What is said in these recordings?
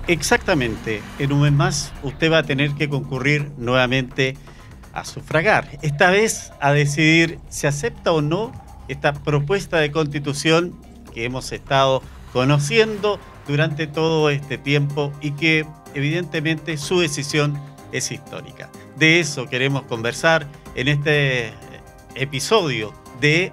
Exactamente, en un mes más usted va a tener que concurrir nuevamente a sufragar, esta vez a decidir si acepta o no esta propuesta de constitución que hemos estado conociendo durante todo este tiempo y que evidentemente su decisión es histórica. De eso queremos conversar en este episodio de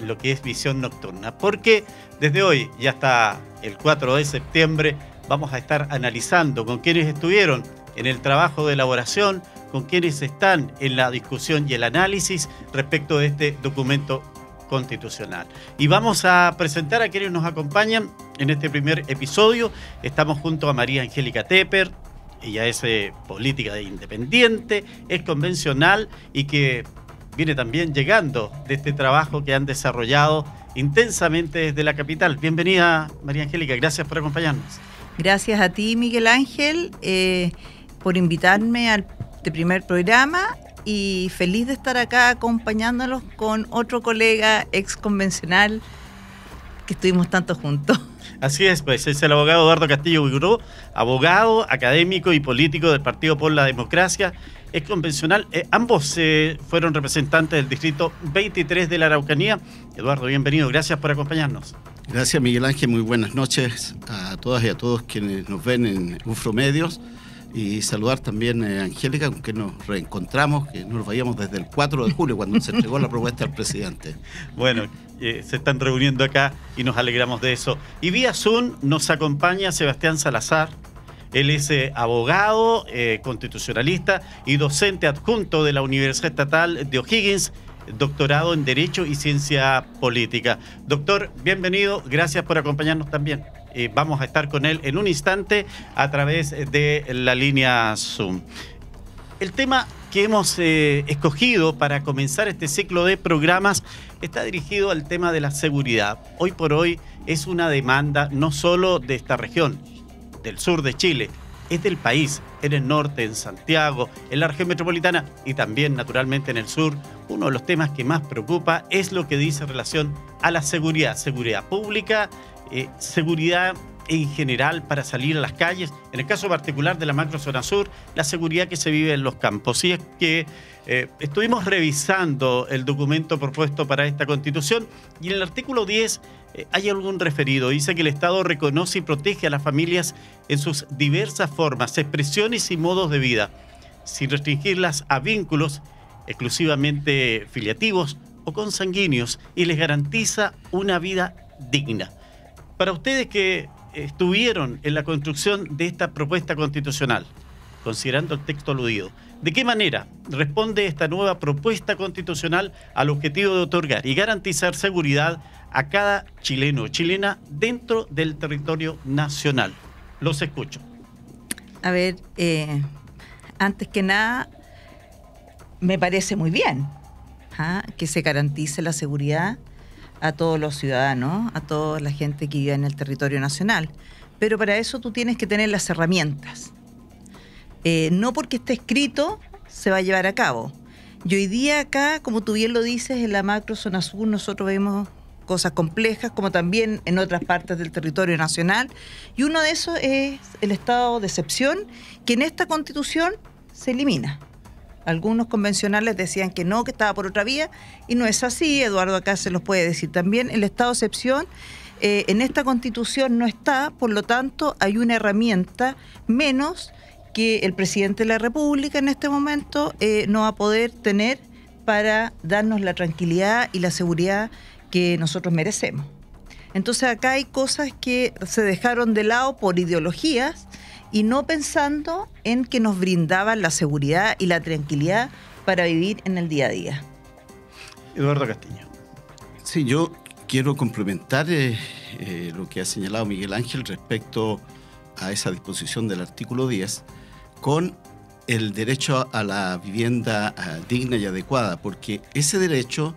lo que es Visión Nocturna, porque desde hoy y hasta el 4 de septiembre vamos a estar analizando con quienes estuvieron en el trabajo de elaboración, con quienes están en la discusión y el análisis respecto de este documento constitucional. Y vamos a presentar a quienes nos acompañan en este primer episodio. Estamos junto a María Angélica Tepper. Ella es política independiente, es convencional y que viene también llegando de este trabajo que han desarrollado intensamente desde la capital. Bienvenida, María Angélica, gracias por acompañarnos. Gracias a ti, Miguel Ángel, por invitarme al primer programa y feliz de estar acá acompañándolos con otro colega ex convencional que estuvimos tanto juntos. Así es, pues es el abogado Eduardo Castillo Huiguró, abogado, académico y político del Partido por la Democracia, ex convencional. Ambos fueron representantes del distrito 23 de la Araucanía. Eduardo, bienvenido, gracias por acompañarnos. Gracias, Miguel Ángel, muy buenas noches a todas y a todos quienes nos ven en Ufromedios. Y saludar también a Angélica, con quien nos reencontramos, que nos veíamos desde el 4 de julio, cuando se entregó la propuesta al presidente. Bueno, se están reuniendo acá y nos alegramos de eso. Y vía Zoom nos acompaña Sebastián Salazar. Él es abogado, constitucionalista y docente adjunto de la Universidad Estatal de O'Higgins, doctorado en Derecho y Ciencia Política. Doctor, bienvenido, gracias por acompañarnos también. Vamos a estar con él en un instante a través de la línea Zoom. El tema que hemos escogido para comenzar este ciclo de programas está dirigido al tema de la seguridad. Hoy por hoy es una demanda no solo de esta región, del sur de Chile, es del país, en el norte, en Santiago, en la región metropolitana y también naturalmente en el sur. Uno de los temas que más preocupa es lo que dice en relación a la seguridad pública, seguridad en general para salir a las calles, en el caso particular de la macrozona sur, la seguridad que se vive en los campos. Y es que estuvimos revisando el documento propuesto para esta Constitución y en el artículo 10 hay algún referido. Dice que el Estado reconoce y protege a las familias en sus diversas formas, expresiones y modos de vida, sin restringirlas a vínculos exclusivamente filiativos o consanguíneos, y les garantiza una vida digna. Para ustedes que estuvieron en la construcción de esta propuesta constitucional, considerando el texto aludido, ¿de qué manera responde esta nueva propuesta constitucional al objetivo de otorgar y garantizar seguridad a cada chileno o chilena dentro del territorio nacional? Los escucho. A ver, antes que nada, me parece muy bien que se garantice la seguridad a todos los ciudadanos, a toda la gente que vive en el territorio nacional. Pero para eso tú tienes que tener las herramientas. No porque esté escrito se va a llevar a cabo. Y hoy día acá, como tú bien lo dices, en la macrozona sur nosotros vemos cosas complejas, como también en otras partes del territorio nacional. Y uno de esos es el estado de excepción, que en esta Constitución se elimina. Algunos convencionales decían que no, que estaba por otra vía, y no es así. Eduardo acá se los puede decir también. El estado de excepción en esta Constitución no está, por lo tanto hay una herramienta menos que el presidente de la República en este momento no va a poder tener para darnos la tranquilidad y la seguridad que nosotros merecemos. Entonces acá hay cosas que se dejaron de lado por ideologías y no pensando en que nos brindaban la seguridad y la tranquilidad para vivir en el día a día. Eduardo Castillo. Sí, yo quiero complementar lo que ha señalado Miguel Ángel respecto a esa disposición del artículo 10 con el derecho a la vivienda digna y adecuada, porque ese derecho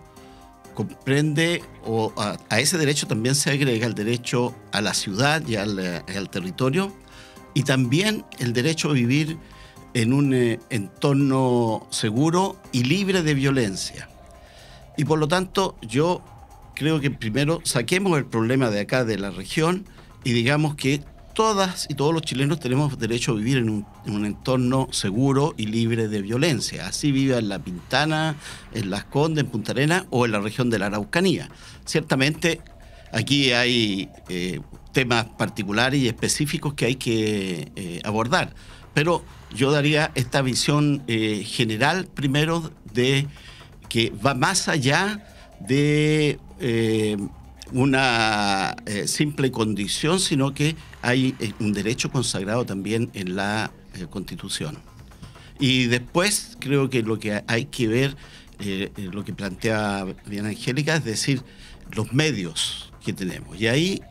comprende, o a ese derecho también se agrega el derecho a la ciudad y al territorio, y también el derecho a vivir en un entorno seguro y libre de violencia. Y por lo tanto, yo creo que primero saquemos el problema de acá de la región y digamos que todas y todos los chilenos tenemos derecho a vivir en un entorno seguro y libre de violencia. Así viva en La Pintana, en Las Condes, en Punta Arenas o en la región de la Araucanía. Ciertamente aquí hay temas particulares y específicos que hay que abordar, pero yo daría esta visión general primero de que va más allá de una simple condición, sino que hay un derecho consagrado también en la Constitución. Y después creo que lo que hay que ver, lo que plantea bien Angélica, es decir, los medios que tenemos. Y ahí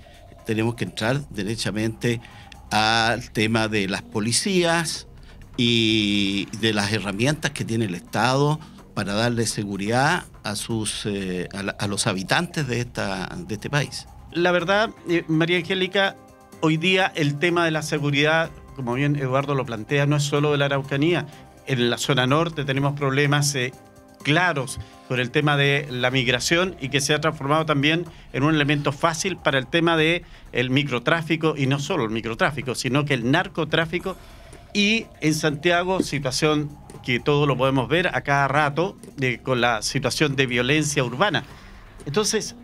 tenemos que entrar derechamente al tema de las policías y de las herramientas que tiene el Estado para darle seguridad a los habitantes de este país. La verdad, María Angélica, hoy día el tema de la seguridad, como bien Eduardo lo plantea, no es solo de la Araucanía. En la zona norte tenemos problemas claros con el tema de la migración y que se ha transformado también en un elemento fácil para el tema del microtráfico, y no solo el microtráfico, sino que el narcotráfico. Y en Santiago, situación que todos lo podemos ver a cada rato, con la situación de violencia urbana. Entonces,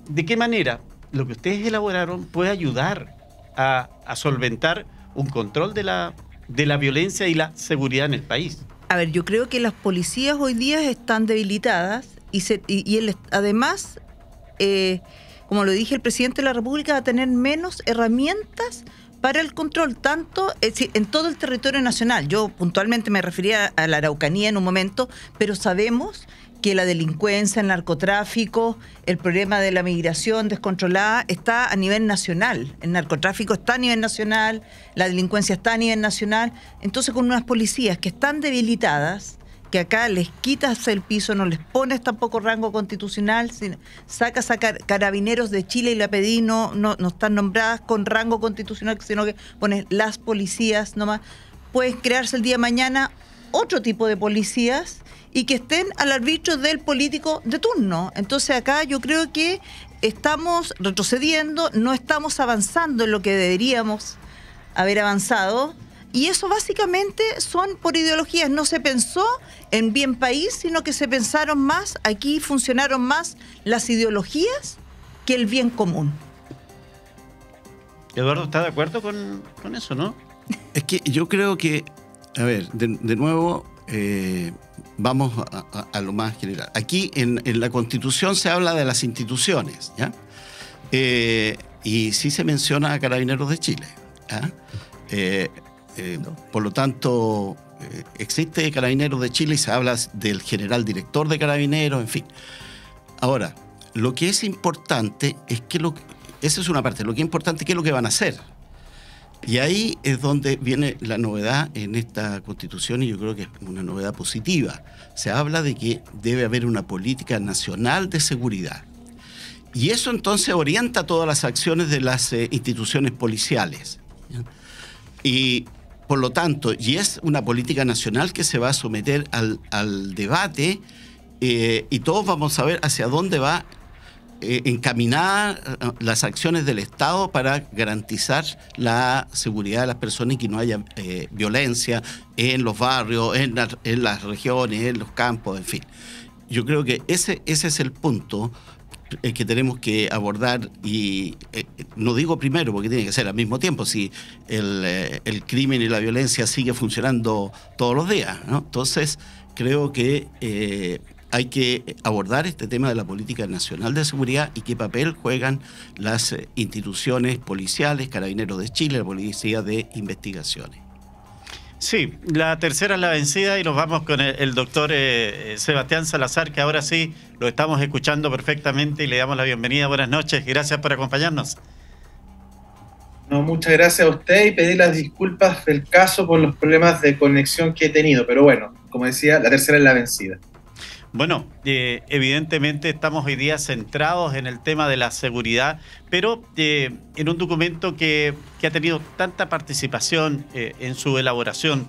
¿de qué manera lo que ustedes elaboraron puede ayudar a solventar un control de la violencia y la seguridad en el país? A ver, yo creo que las policías hoy día están debilitadas además, como lo dije, el presidente de la República va a tener menos herramientas para el control, tanto en todo el territorio nacional. Yo puntualmente me refería a la Araucanía en un momento, pero sabemos que la delincuencia, el narcotráfico, el problema de la migración descontrolada está a nivel nacional. El narcotráfico está a nivel nacional, la delincuencia está a nivel nacional. Entonces, con unas policías que están debilitadas, que acá les quitas el piso, no les pones tampoco rango constitucional, sacas a Carabineros de Chile y la PDI no están nombradas con rango constitucional, sino que pones las policías nomás. Pueden crearse el día de mañana otro tipo de policías y que estén al arbitrio del político de turno. Entonces acá yo creo que estamos retrocediendo, no estamos avanzando en lo que deberíamos haber avanzado. Y eso básicamente son por ideologías. No se pensó en bien país, sino que se pensaron más, aquí funcionaron más las ideologías que el bien común. Eduardo, ¿está de acuerdo con eso, no? Es que yo creo que, a ver, de nuevo, vamos a lo más general. Aquí en la Constitución se habla de las instituciones, ¿ya? Y sí se menciona a Carabineros de Chile, ¿ya? Por lo tanto, existe Carabineros de Chile y se habla del general director de Carabineros, en fin. Ahora, lo que es importante es que esa es una parte, lo que es importante es qué es lo que van a hacer. Y ahí es donde viene la novedad en esta Constitución, y yo creo que es una novedad positiva. Se habla de que debe haber una política nacional de seguridad. Y eso entonces orienta todas las acciones de las instituciones policiales, ¿ya? Y por lo tanto, y es una política nacional que se va a someter al debate, y todos vamos a ver hacia dónde va encaminada las acciones del Estado para garantizar la seguridad de las personas y que no haya violencia en los barrios, en las regiones, en los campos, en fin. Yo creo que ese es el punto que tenemos que abordar, y no digo primero porque tiene que ser al mismo tiempo, si el crimen y la violencia sigue funcionando todos los días, ¿no? Entonces creo que hay que abordar este tema de la política nacional de seguridad y qué papel juegan las instituciones policiales, Carabineros de Chile, la Policía de Investigaciones. Sí, la tercera es la vencida y nos vamos con el doctor Sebastián Salazar, que ahora sí lo estamos escuchando perfectamente y le damos la bienvenida. Buenas noches, gracias por acompañarnos. No, muchas gracias a usted y pedir las disculpas del caso por los problemas de conexión que he tenido, pero bueno, como decía, la tercera es la vencida. Bueno, evidentemente estamos hoy día centrados en el tema de la seguridad, pero en un documento que ha tenido tanta participación en su elaboración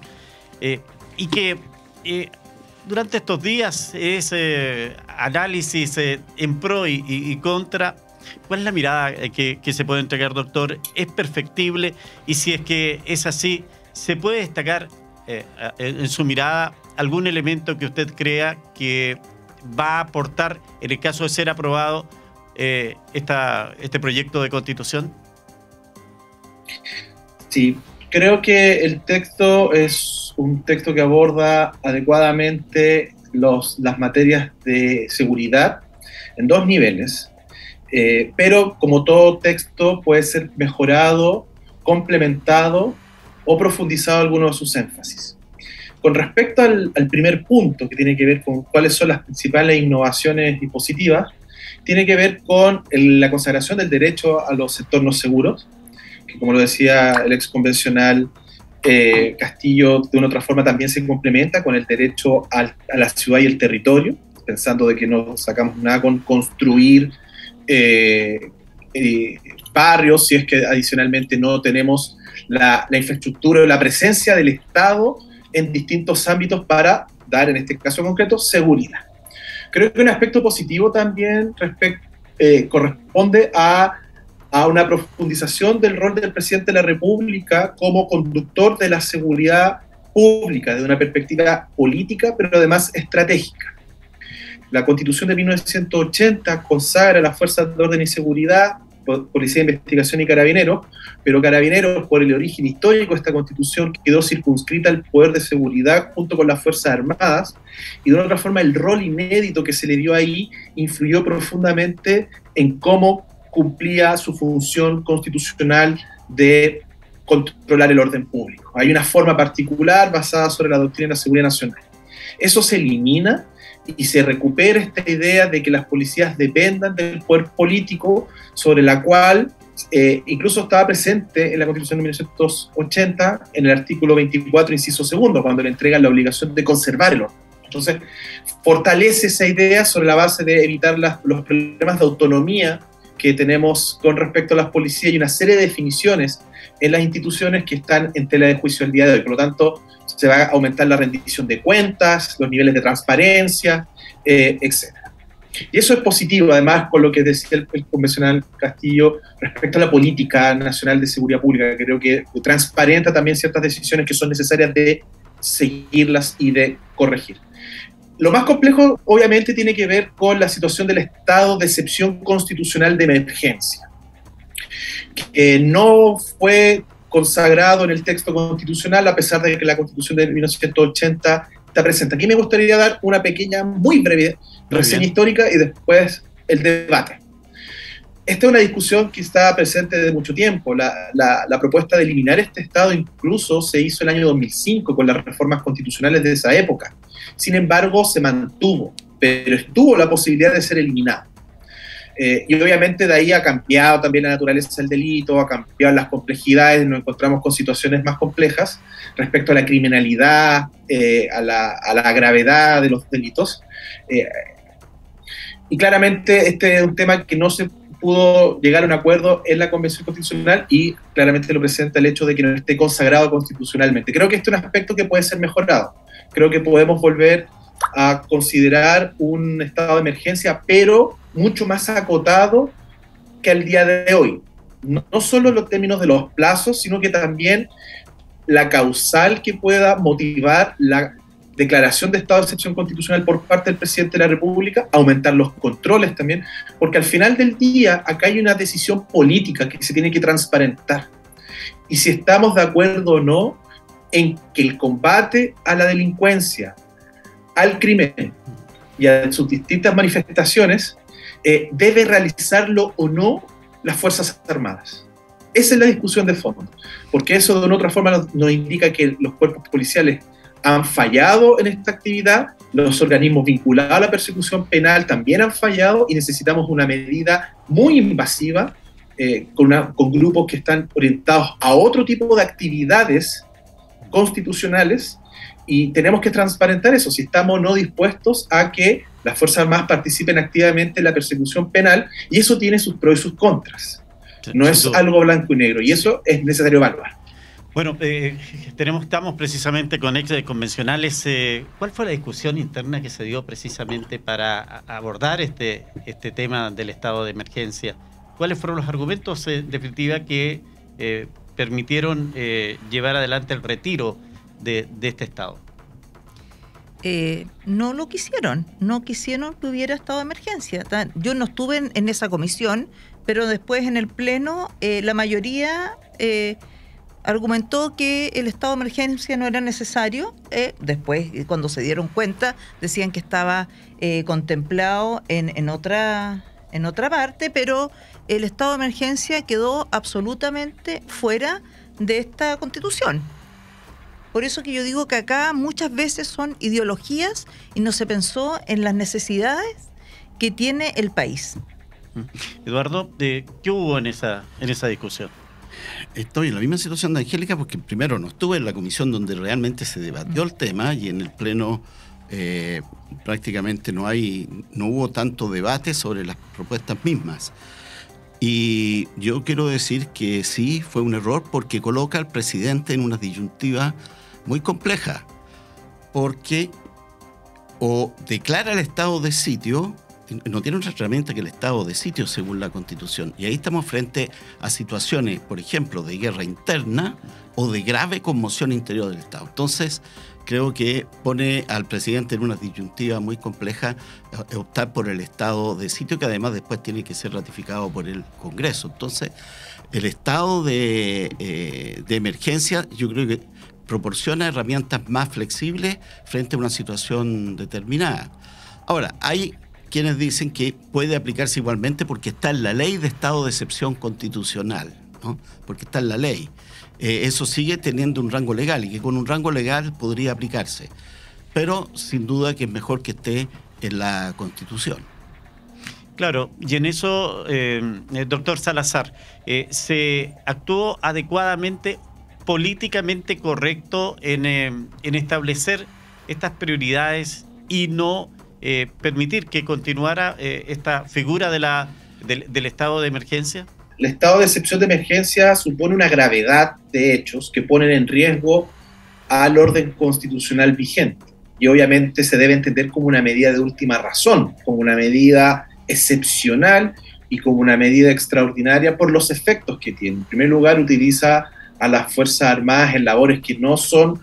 y que durante estos días es análisis en pro y contra ¿Cuál es la mirada que se puede entregar, doctor? ¿Es perfectible? Y si es que es así, ¿se puede destacar en su mirada algún elemento que usted crea que va a aportar, en el caso de ser aprobado, este proyecto de constitución? Sí, creo que el texto es un texto que aborda adecuadamente las materias de seguridad en dos niveles, pero como todo texto puede ser mejorado, complementado o profundizado algunos de sus énfasis. Con respecto al primer punto, que tiene que ver con cuáles son las principales innovaciones dispositivas, tiene que ver con la consagración del derecho a los entornos seguros, que como lo decía el ex convencional Castillo, de una u otra forma también se complementa con el derecho a la ciudad y el territorio, pensando de que no sacamos nada con construir barrios, si es que adicionalmente no tenemos la infraestructura o la presencia del Estado en distintos ámbitos para dar, en este caso concreto, seguridad. Creo que un aspecto positivo también corresponde a una profundización del rol del presidente de la República como conductor de la seguridad pública, desde una perspectiva política, pero además estratégica. La Constitución de 1980 consagra las fuerzas de orden y seguridad, Policía de Investigación y Carabineros, pero Carabineros, por el origen histórico de esta Constitución, quedó circunscrita al poder de seguridad junto con las Fuerzas Armadas, y de otra forma el rol inédito que se le dio ahí influyó profundamente en cómo cumplía su función constitucional de controlar el orden público. Hay una forma particular basada sobre la doctrina de la seguridad nacional. Eso se elimina y se recupera esta idea de que las policías dependan del poder político, sobre la cual incluso estaba presente en la Constitución de 1980, en el artículo 24, inciso segundo, cuando le entregan la obligación de conservar el orden. Entonces, fortalece esa idea sobre la base de evitar los problemas de autonomía que tenemos con respecto a las policías y una serie de definiciones en las instituciones que están en tela de juicio el día de hoy. Por lo tanto, se va a aumentar la rendición de cuentas, los niveles de transparencia, etc. Y eso es positivo, además, con lo que decía el convencional Castillo respecto a la política nacional de seguridad pública. Creo que transparenta también ciertas decisiones que son necesarias de seguirlas y de corregir. Lo más complejo, obviamente, tiene que ver con la situación del estado de excepción constitucional de emergencia, que no fue consagrado en el texto constitucional, a pesar de que la Constitución de 1980 está presente. Aquí me gustaría dar una pequeña, muy breve reseña histórica y después el debate. Esta es una discusión que está presente desde mucho tiempo. La propuesta de eliminar este Estado incluso se hizo el año 2005 con las reformas constitucionales de esa época. Sin embargo, se mantuvo, pero estuvo la posibilidad de ser eliminado. Y obviamente de ahí ha cambiado también la naturaleza del delito, ha cambiado las complejidades, nos encontramos con situaciones más complejas respecto a la criminalidad, a la gravedad de los delitos. Y claramente este es un tema que no se pudo llegar a un acuerdo en la Convención Constitucional y claramente lo presenta el hecho de que no esté consagrado constitucionalmente. Creo que este es un aspecto que puede ser mejorado. Creo que podemos volver a considerar un estado de emergencia, pero mucho más acotado que al día de hoy. No solo en los términos de los plazos, sino que también la causal que pueda motivar la declaración de estado de excepción constitucional por parte del presidente de la República, aumentar los controles también, porque al final del día acá hay una decisión política que se tiene que transparentar. Y si estamos de acuerdo o no en que el combate a la delincuencia, al crimen y a sus distintas manifestaciones debe realizarlo o no las Fuerzas Armadas. Esa es la discusión de fondo, porque eso de una u otra forma nos indica que los cuerpos policiales han fallado en esta actividad, los organismos vinculados a la persecución penal también han fallado y necesitamos una medida muy invasiva con grupos que están orientados a otro tipo de actividades constitucionales, y tenemos que transparentar eso, si estamos o no dispuestos a que las Fuerzas Armadas participen activamente en la persecución penal, y eso tiene sus pros y sus contras. No es algo blanco y negro, y eso es necesario evaluar. Bueno, estamos precisamente con ex convencionales. ¿Cuál fue la discusión interna que se dio precisamente para abordar este tema del estado de emergencia? ¿Cuáles fueron los argumentos, en definitiva, que permitieron llevar adelante el retiro de este estado? No lo quisieron, no quisieron que hubiera estado de emergencia. Yo no estuve en esa comisión, pero después en el Pleno la mayoría argumentó que el estado de emergencia no era necesario. Después, cuando se dieron cuenta, decían que estaba contemplado en otra parte, pero el estado de emergencia quedó absolutamente fuera de esta Constitución. Por eso que yo digo que acá muchas veces son ideologías y no se pensó en las necesidades que tiene el país. Eduardo, ¿qué hubo en esa discusión? Estoy en la misma situación de Angélica porque primero no estuve en la comisión donde realmente se debatió el tema y en el Pleno prácticamente no hubo tanto debate sobre las propuestas mismas. Y yo quiero decir que sí, fue un error porque coloca al presidente en una disyuntiva muy compleja, porque o declara el estado de sitio, no tiene otra herramienta que el estado de sitio según la Constitución, y ahí estamos frente a situaciones, por ejemplo, de guerra interna o de grave conmoción interior del Estado. Entonces, creo que pone al presidente en una disyuntiva muy compleja optar por el estado de sitio, que además después tiene que ser ratificado por el Congreso. Entonces, el estado de emergencia, yo creo que proporciona herramientas más flexibles frente a una situación determinada. Ahora, hay quienes dicen que puede aplicarse igualmente porque está en la ley de estado de excepción constitucional, ¿no? Porque está en la ley. Eso sigue teniendo un rango legal y que con un rango legal podría aplicarse. Pero sin duda que es mejor que esté en la Constitución. Claro, y en eso, doctor Salazar, ¿se actuó adecuadamente, políticamente correcto en establecer estas prioridades y no permitir que continuara esta figura del estado de emergencia? El estado de excepción de emergencia supone una gravedad de hechos que ponen en riesgo al orden constitucional vigente. Y obviamente se debe entender como una medida de última razón, como una medida excepcional y como una medida extraordinaria por los efectos que tiene. En primer lugar, utiliza a las Fuerzas Armadas en labores que no son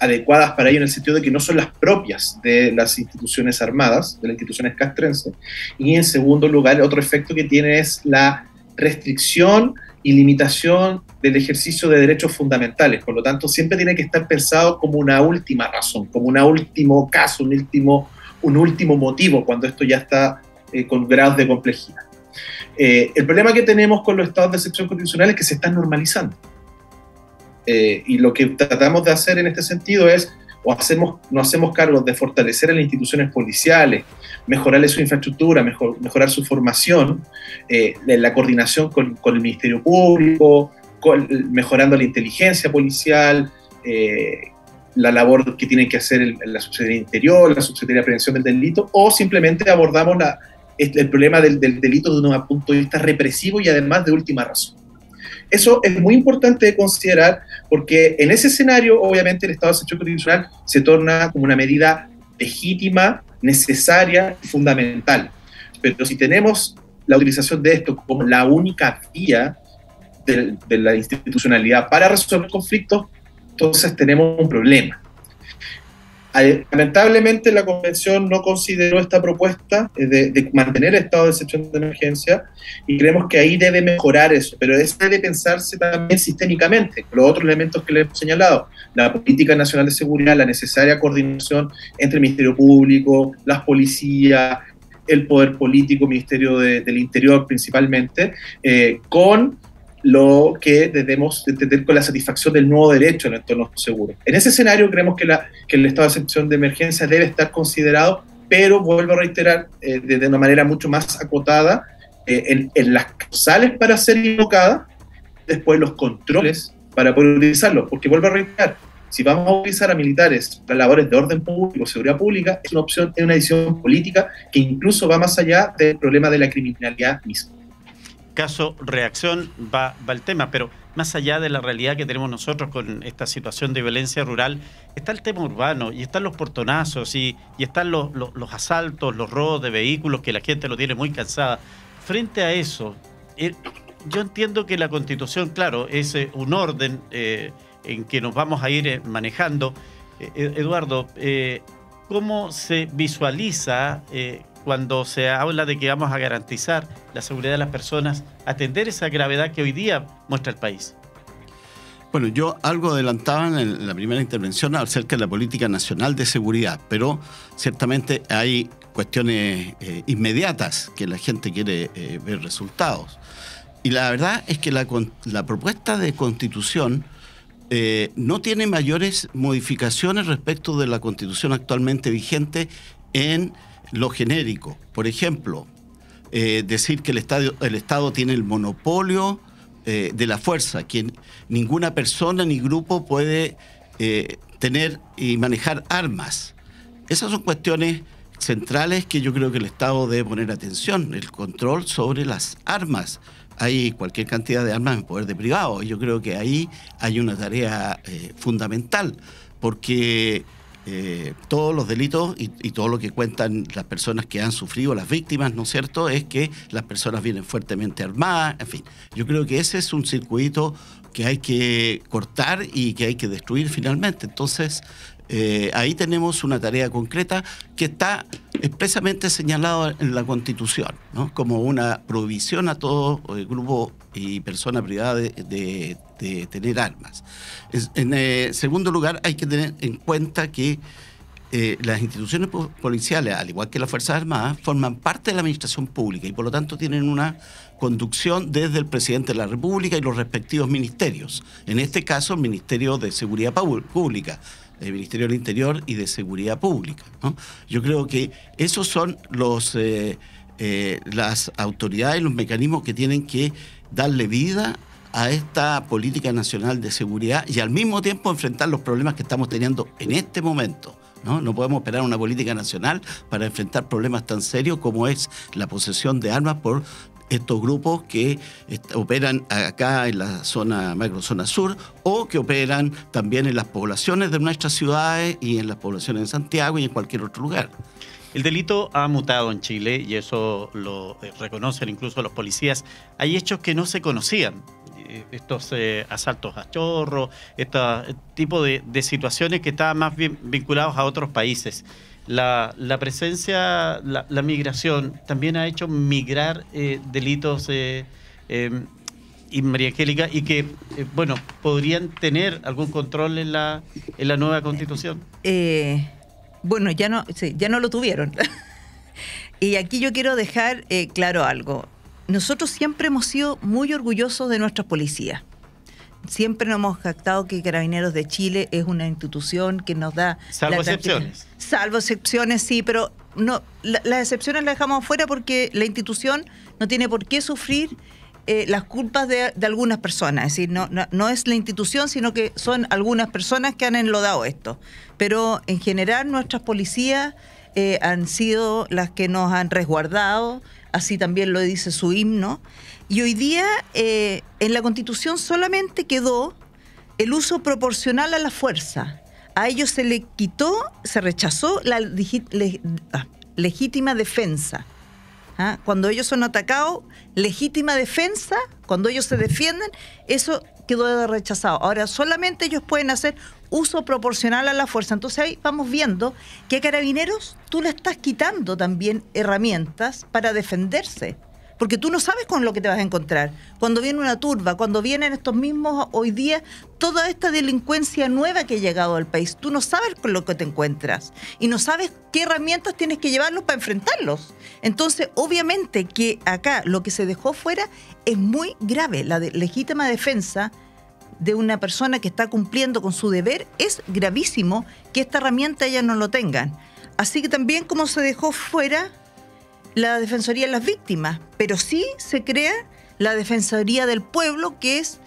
adecuadas para ello, en el sentido de que no son las propias de las instituciones armadas, de las instituciones castrenses. Y en segundo lugar, otro efecto que tiene es la restricción y limitación del ejercicio de derechos fundamentales. Por lo tanto, siempre tiene que estar pensado como una última razón, como un último caso, un último motivo, cuando esto ya está con grados de complejidad. El problema que tenemos con los estados de excepción constitucional es que se están normalizando. Y lo que tratamos de hacer en este sentido es, nos hacemos cargo de fortalecer a las instituciones policiales, mejorarle su infraestructura, mejorar su formación, la coordinación con el Ministerio Público, mejorando la inteligencia policial, la labor que tienen que hacer la Subsecretaría de Interior, la Subsecretaría de Prevención del Delito, o simplemente abordamos el problema del delito desde un punto de vista represivo y además de última razón. Eso es muy importante de considerar porque en ese escenario, obviamente, el estado de excepción constitucional se torna como una medida legítima, necesaria y fundamental. Pero si tenemos la utilización de esto como la única vía de la institucionalidad para resolver conflictos, entonces tenemos un problema. Lamentablemente la Convención no consideró esta propuesta de mantener el estado de excepción de emergencia y creemos que ahí debe mejorar eso, pero eso debe pensarse también sistémicamente, los otros elementos que le hemos señalado, la política nacional de seguridad, la necesaria coordinación entre el Ministerio Público, las policías, el poder político, Ministerio del Interior principalmente, con lo que debemos entender con la satisfacción del nuevo derecho en entornos seguros. En ese escenario creemos que el estado de excepción de emergencia debe estar considerado, pero vuelvo a reiterar, de una manera mucho más acotada, en las causales para ser invocada, después los controles para poder utilizarlos, porque vuelvo a reiterar, si vamos a utilizar a militares para labores de orden público, seguridad pública, es una opción, es una decisión política que incluso va más allá del problema de la criminalidad misma. Caso reacción va el tema, pero más allá de la realidad que tenemos nosotros con esta situación de violencia rural, está el tema urbano y están los portonazos y están los asaltos, los robos de vehículos que la gente lo tiene muy cansada. frente a eso, yo entiendo que la Constitución, claro, es un orden en que nos vamos a ir manejando. Eduardo, ¿cómo se visualiza cuando se habla de que vamos a garantizar la seguridad de las personas, atender esa gravedad que hoy día muestra el país? Bueno, yo algo adelantaba en la primera intervención acerca de la política nacional de seguridad, pero ciertamente hay cuestiones inmediatas que la gente quiere ver resultados. Y la verdad es que la propuesta de constitución no tiene mayores modificaciones respecto de la constitución actualmente vigente en lo genérico. Por ejemplo, decir que el Estado tiene el monopolio de la fuerza, que ninguna persona ni grupo puede tener y manejar armas. Esas son cuestiones centrales que yo creo que el Estado debe poner atención, el control sobre las armas. Hay cualquier cantidad de armas en poder de privado, y yo creo que ahí hay una tarea fundamental, porque todos los delitos y todo lo que cuentan las personas que han sufrido, las víctimas, ¿no es cierto?, es que las personas vienen fuertemente armadas, en fin. Yo creo que ese es un circuito que hay que cortar y que hay que destruir finalmente. Entonces, ahí tenemos una tarea concreta que está expresamente señalada en la Constitución, ¿no?, como una prohibición a todo grupo y persona privada de tener armas. En segundo lugar, hay que tener en cuenta que las instituciones policiales, al igual que las Fuerzas Armadas, forman parte de la administración pública y por lo tanto tienen una conducción desde el presidente de la República y los respectivos ministerios. En este caso, el Ministerio de Seguridad Pública, el Ministerio del Interior y de Seguridad Pública, ¿no? Yo creo que esos son las autoridades, los mecanismos que tienen que darle vida a esta política nacional de seguridad y al mismo tiempo enfrentar los problemas que estamos teniendo en este momento, ¿no? No podemos esperar una política nacional para enfrentar problemas tan serios como es la posesión de armas por estos grupos que operan acá en la macrozona sur o que operan también en las poblaciones de nuestras ciudades y en las poblaciones de Santiago y en cualquier otro lugar. El delito ha mutado en Chile y eso lo reconocen incluso los policías. Hay hechos que no se conocían. Estos asaltos a chorro, este tipo de situaciones que estaban más bien vinculados a otros países. La presencia, la migración también ha hecho migrar delitos, y María Angélica, y que, bueno, podrían tener algún control en la nueva Constitución. Bueno, ya no lo tuvieron. Y aquí yo quiero dejar claro algo. Nosotros siempre hemos sido muy orgullosos de nuestras policías. Siempre nos hemos jactado que Carabineros de Chile es una institución que nos da... Salvo excepciones. Salvo excepciones, sí, pero no, las excepciones las dejamos afuera porque la institución no tiene por qué sufrir las culpas de algunas personas. Es decir, no es la institución, sino que son algunas personas que han enlodado esto. Pero en general nuestras policías han sido las que nos han resguardado, así también lo dice su himno. Y hoy día en la Constitución solamente quedó el uso proporcional a la fuerza. A ellos se le quitó, se rechazó la legítima defensa. ¿Ah? Cuando ellos son atacados, legítima defensa, cuando ellos se defienden, eso quedó rechazado. Ahora solamente ellos pueden hacer uso proporcional a la fuerza. Entonces ahí vamos viendo que a Carabineros tú le estás quitando también herramientas para defenderse. Porque tú no sabes con lo que te vas a encontrar. Cuando viene una turba, cuando vienen estos mismos hoy día, toda esta delincuencia nueva que ha llegado al país, tú no sabes con lo que te encuentras y no sabes qué herramientas tienes que llevarlos para enfrentarlos. Entonces, obviamente que acá lo que se dejó fuera es muy grave. La legítima defensa de una persona que está cumpliendo con su deber es gravísimo que esta herramienta ellas no lo tengan. Así que también como se dejó fuera la Defensoría de las Víctimas, pero sí se crea la Defensoría del Pueblo, que es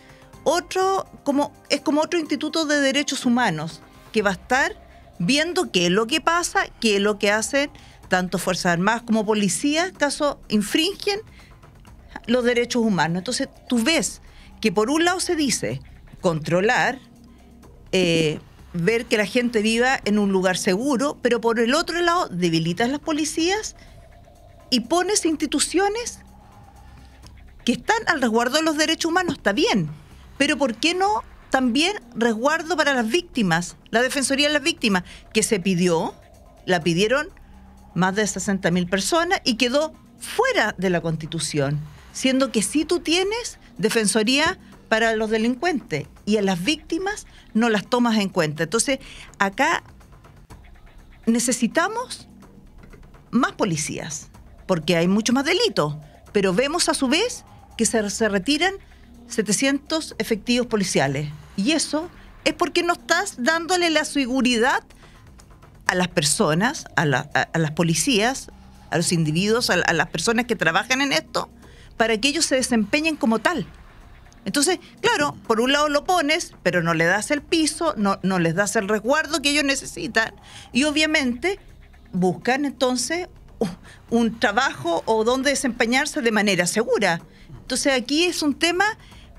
como otro instituto de derechos humanos, que va a estar viendo qué es lo que pasa, qué es lo que hacen tanto Fuerzas Armadas como policías, caso infringen los derechos humanos. Entonces tú ves que por un lado se dice controlar, ver que la gente viva en un lugar seguro, pero por el otro lado debilitas las policías y pones instituciones que están al resguardo de los derechos humanos, está bien, pero ¿por qué no también resguardo para las víctimas? La Defensoría de las Víctimas, que se pidió, la pidieron más de 60.000 personas y quedó fuera de la Constitución, siendo que sí tú tienes Defensoría para los delincuentes y a las víctimas no las tomas en cuenta. Entonces, acá necesitamos más policías, porque hay mucho más delitos, pero vemos a su vez que se retiran 700 efectivos policiales. Y eso es porque no estás dándole la seguridad a las personas, a las policías, a los individuos, a las personas que trabajan en esto, para que ellos se desempeñen como tal. Entonces, claro, por un lado lo pones, pero no le das el piso, no les das el resguardo que ellos necesitan, y obviamente buscan entonces un trabajo o donde desempeñarse de manera segura. Entonces aquí es un tema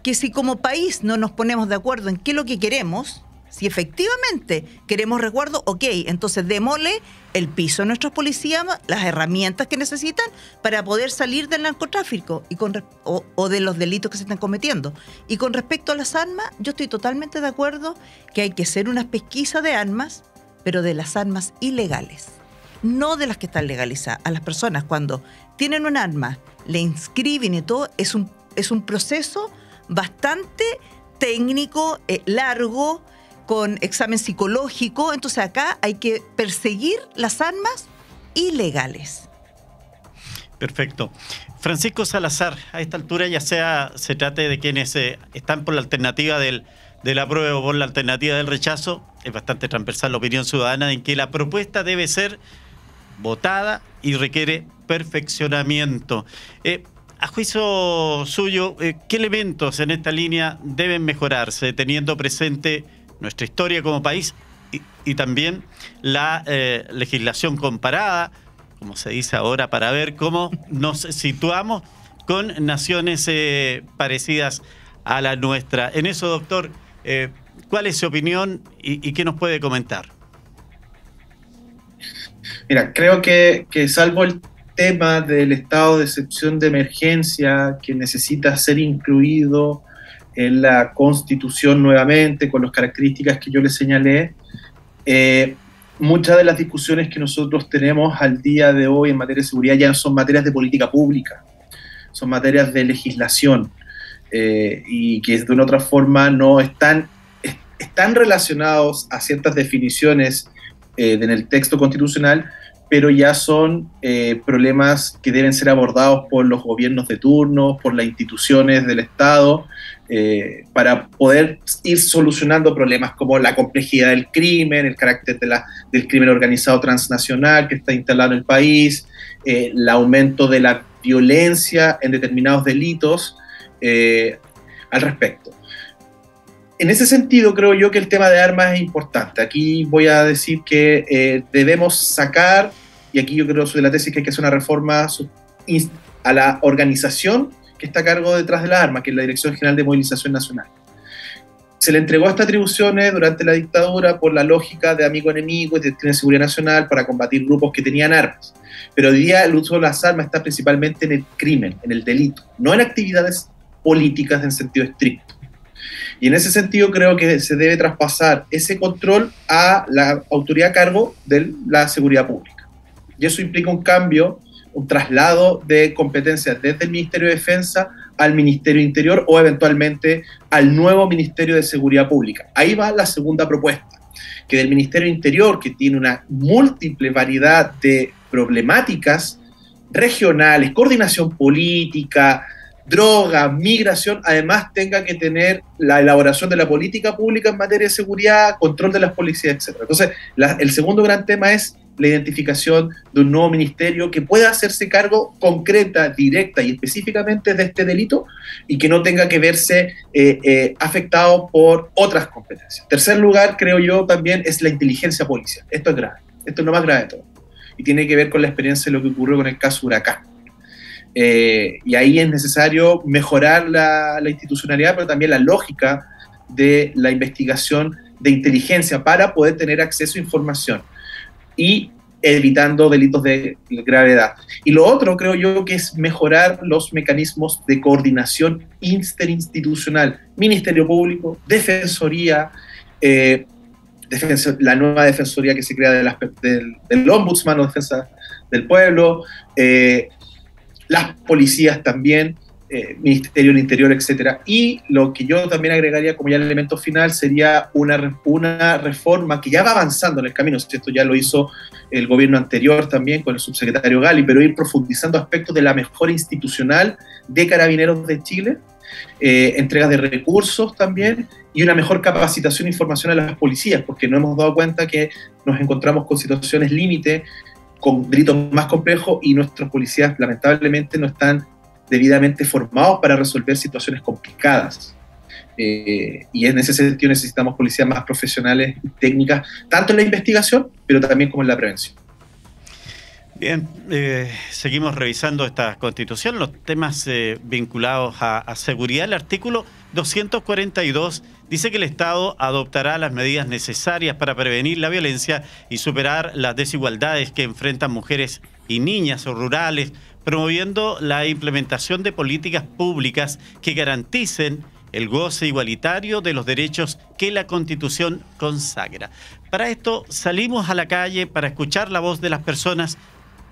que si como país no nos ponemos de acuerdo en qué es lo que queremos, si efectivamente queremos resguardo, ok, entonces démosle el piso a nuestros policías, las herramientas que necesitan para poder salir del narcotráfico o de los delitos que se están cometiendo. Y con respecto a las armas, yo estoy totalmente de acuerdo que hay que hacer unas pesquisas de armas, pero de las armas ilegales, no de las que están legalizadas. A las personas cuando tienen un arma, le inscriben y todo, es un proceso bastante técnico, largo, con examen psicológico. Entonces acá hay que perseguir las armas ilegales. Perfecto. Francisco Salazar, a esta altura ya sea se trate de quienes están por la alternativa del apruebo o por la alternativa del rechazo, es bastante transversal la opinión ciudadana en que la propuesta debe ser votada y requiere perfeccionamiento. A juicio suyo, ¿qué elementos en esta línea deben mejorarse, teniendo presente nuestra historia como país y también la legislación comparada, como se dice ahora, para ver cómo nos situamos con naciones parecidas a la nuestra? En eso, doctor, ¿cuál es su opinión y qué nos puede comentar? Mira, creo que salvo el tema del estado de excepción de emergencia que necesita ser incluido en la Constitución nuevamente, con las características que yo le señalé, muchas de las discusiones que nosotros tenemos al día de hoy en materia de seguridad ya no son materias de política pública, son materias de legislación, y que de una otra forma no están relacionados a ciertas definiciones en el texto constitucional, pero ya son problemas que deben ser abordados por los gobiernos de turno, por las instituciones del Estado, para poder ir solucionando problemas como la complejidad del crimen, el carácter del crimen organizado transnacional que está instalado en el país, el aumento de la violencia en determinados delitos al respecto. En ese sentido, creo yo que el tema de armas es importante. Aquí voy a decir que debemos sacar, y aquí yo creo sobre la tesis que hay que hacer una reforma a la organización que está a cargo detrás de las armas, que es la Dirección General de Movilización Nacional. Se le entregó estas atribuciones durante la dictadura por la lógica de amigo-enemigo y de seguridad nacional para combatir grupos que tenían armas. Pero hoy día el uso de las armas está principalmente en el crimen, en el delito, no en actividades políticas en sentido estricto. Y en ese sentido creo que se debe traspasar ese control a la autoridad a cargo de la seguridad pública. Y eso implica un cambio, un traslado de competencias desde el Ministerio de Defensa al Ministerio de Interior o eventualmente al nuevo Ministerio de Seguridad Pública. Ahí va la segunda propuesta, que del Ministerio de Interior, que tiene una múltiple variedad de problemáticas regionales, coordinación política, droga, migración, además tenga que tener la elaboración de la política pública en materia de seguridad, control de las policías, etc. Entonces, el segundo gran tema es la identificación de un nuevo ministerio que pueda hacerse cargo concreta, directa y específicamente de este delito y que no tenga que verse afectado por otras competencias. En tercer lugar, creo yo, también es la inteligencia policial. Esto es grave, esto es lo más grave de todo. Y tiene que ver con la experiencia de lo que ocurrió con el caso Huracán. Y ahí es necesario mejorar la institucionalidad, pero también la lógica de la investigación de inteligencia para poder tener acceso a información. Y evitando delitos de gravedad. Y lo otro, creo yo, que es mejorar los mecanismos de coordinación interinstitucional, Ministerio Público, Defensoría, la nueva Defensoría que se crea del Ombudsman o Defensa del Pueblo, las policías también, Ministerio del Interior, etcétera. Y lo que yo también agregaría como ya el elemento final sería una reforma que ya va avanzando en el camino. Esto ya lo hizo el gobierno anterior también con el subsecretario Gali, pero ir profundizando aspectos de la mejora institucional de Carabineros de Chile, entregas de recursos también, y una mejor capacitación e información a las policías, porque nos hemos dado cuenta que nos encontramos con situaciones límite, con delitos más complejos, y nuestros policías lamentablemente no están debidamente formados para resolver situaciones complicadas. Y en ese sentido necesitamos policías más profesionales y técnicas, tanto en la investigación, pero también como en la prevención. Bien, seguimos revisando esta Constitución, los temas vinculados a seguridad. El artículo 242 dice que el Estado adoptará las medidas necesarias para prevenir la violencia y superar las desigualdades que enfrentan mujeres y niñas rurales, promoviendo la implementación de políticas públicas que garanticen el goce igualitario de los derechos que la Constitución consagra. Para esto salimos a la calle para escuchar la voz de las personas.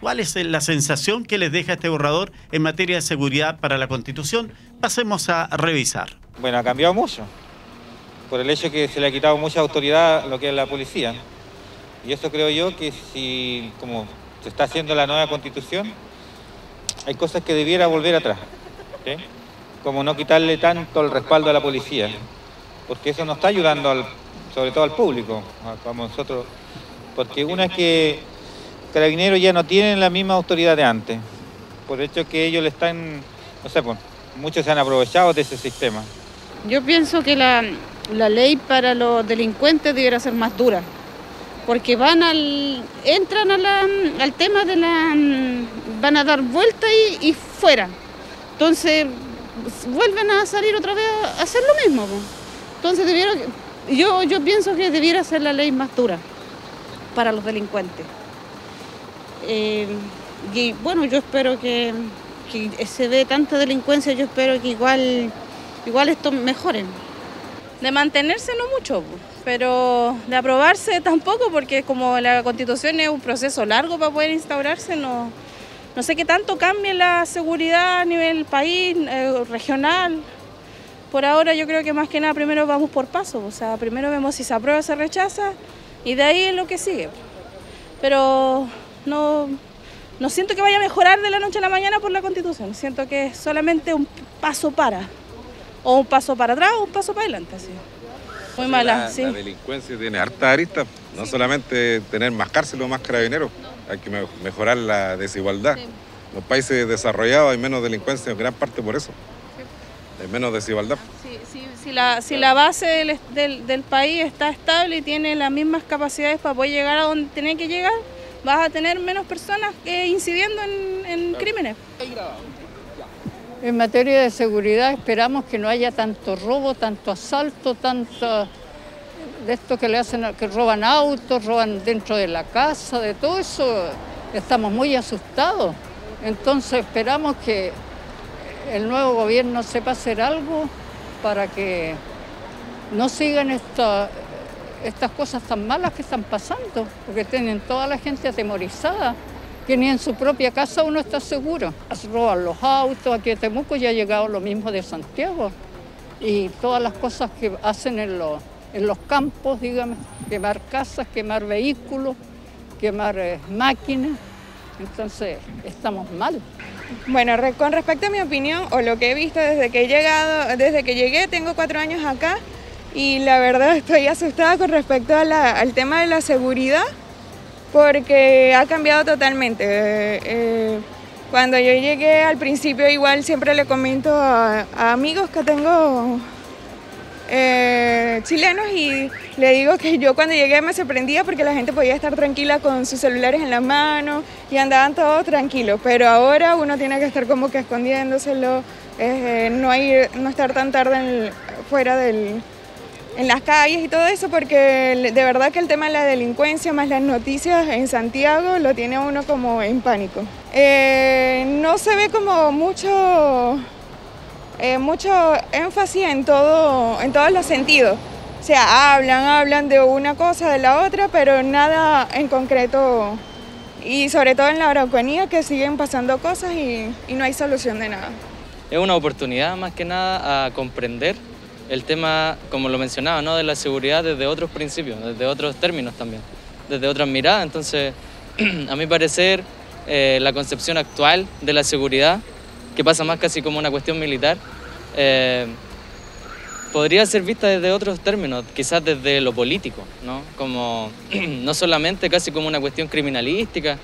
¿Cuál es la sensación que les deja este borrador en materia de seguridad para la Constitución? Pasemos a revisar. Bueno, ha cambiado mucho, por el hecho que se le ha quitado mucha autoridad a lo que es la policía. Y eso creo yo que si, como se está haciendo la nueva Constitución, hay cosas que debiera volver atrás, ¿sí? Como no quitarle tanto el respaldo a la policía, porque eso nos está ayudando sobre todo al público, como nosotros, porque una es que Carabineros ya no tienen la misma autoridad de antes, por el hecho que ellos le están, no sé, pues, muchos se han aprovechado de ese sistema. Yo pienso que la ley para los delincuentes debería ser más dura, porque entran al tema van a dar vuelta y fuera. Entonces vuelven a salir otra vez a hacer lo mismo. Entonces yo pienso que debiera ser la ley más dura para los delincuentes. Y bueno, yo espero que se ve tanta delincuencia, yo espero que igual esto mejoren. De mantenerse no mucho, pero de aprobarse tampoco, porque como la Constitución es un proceso largo para poder instaurarse, no sé qué tanto cambie la seguridad a nivel país, regional. Por ahora yo creo que más que nada primero vamos por pasos, o sea, primero vemos si se aprueba o se rechaza y de ahí es lo que sigue. Pero no siento que vaya a mejorar de la noche a la mañana por la Constitución, siento que es solamente un paso o un paso para atrás o un paso para adelante. Así. Muy mala, sí. La delincuencia tiene harta aristas, no solamente tener más cárcel o más carabineros, hay que mejorar la desigualdad. Sí. En los países desarrollados hay menos delincuencia, en gran parte por eso. Sí. Hay menos desigualdad. Si la base del país está estable y tiene las mismas capacidades para poder llegar a donde tiene que llegar, vas a tener menos personas incidiendo en crímenes. En materia de seguridad esperamos que no haya tanto robo, tanto asalto, tanto de esto que roban autos, roban dentro de la casa, de todo eso estamos muy asustados. Entonces esperamos que el nuevo gobierno sepa hacer algo para que no sigan estas cosas tan malas que están pasando, porque tienen toda la gente atemorizada, que ni en su propia casa uno está seguro. Roban los autos, aquí en Temuco ya ha llegado lo mismo de Santiago, y todas las cosas que hacen en los campos, dígame, quemar casas, quemar vehículos, quemar máquinas, entonces estamos mal. Bueno, con respecto a mi opinión o lo que he visto desde que llegué, tengo 4 años acá, y la verdad estoy asustada con respecto al tema de la seguridad, porque ha cambiado totalmente. Cuando yo llegué al principio, igual siempre le comento a amigos que tengo chilenos, y le digo que yo cuando llegué me sorprendía porque la gente podía estar tranquila con sus celulares en la mano y andaban todos tranquilos, pero ahora uno tiene que estar como que escondiéndoselo, no estar tan tarde fuera en las calles y todo eso, porque de verdad que el tema de la delincuencia más las noticias en Santiago lo tiene a uno como en pánico. No se ve como mucho énfasis en todos los sentidos. O sea, hablan de una cosa, de la otra, pero nada en concreto. Y sobre todo en la Araucanía, que siguen pasando cosas y no hay solución de nada. Es una oportunidad más que nada a comprender el tema, como lo mencionaba, ¿no? De la seguridad desde otros principios, desde otros términos también, desde otras miradas. Entonces, a mi parecer, la concepción actual de la seguridad, que pasa más casi como una cuestión militar, podría ser vista desde otros términos, quizás desde lo político, ¿no? Como, no solamente casi como una cuestión criminalística,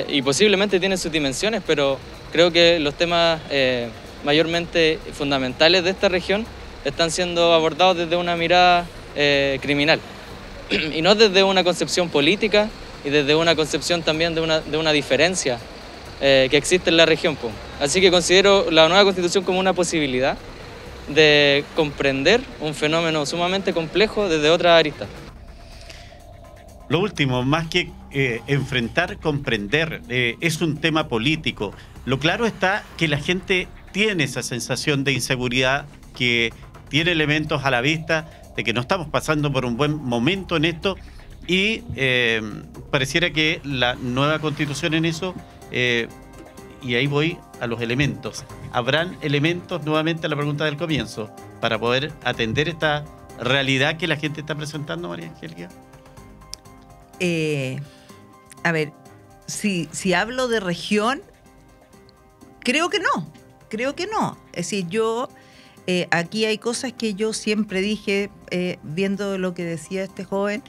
y posiblemente tiene sus dimensiones, pero creo que los temas mayormente fundamentales de esta región están siendo abordados desde una mirada criminal, y no desde una concepción política y desde una concepción también de una diferencia que existe en la región. Así que considero la nueva Constitución como una posibilidad de comprender un fenómeno sumamente complejo desde otra arista. Lo último, más que enfrentar, comprender, es un tema político. Lo claro está que la gente tiene esa sensación de inseguridad, que tiene elementos a la vista de que no estamos pasando por un buen momento en esto, y pareciera que la nueva Constitución en eso, y ahí voy a los elementos. ¿Habrán elementos, nuevamente a la pregunta del comienzo, para poder atender esta realidad que la gente está presentando, María Angélica? A ver, si hablo de región, creo que no. Es decir, yo aquí hay cosas que yo siempre dije, viendo lo que decía este joven,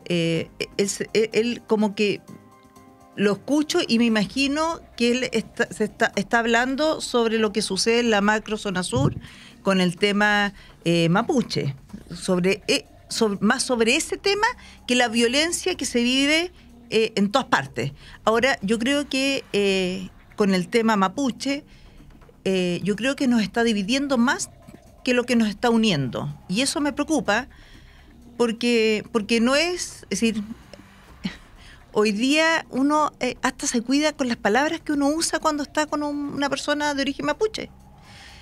él como que lo escucho y me imagino que él está hablando sobre lo que sucede en la macro zona sur con el tema mapuche, más sobre ese tema que la violencia que se vive en todas partes. Ahora, yo creo que con el tema mapuche, yo creo que nos está dividiendo más que lo que nos está uniendo. Y eso me preocupa porque no es decir, hoy día uno hasta se cuida con las palabras que uno usa cuando está con una persona de origen mapuche.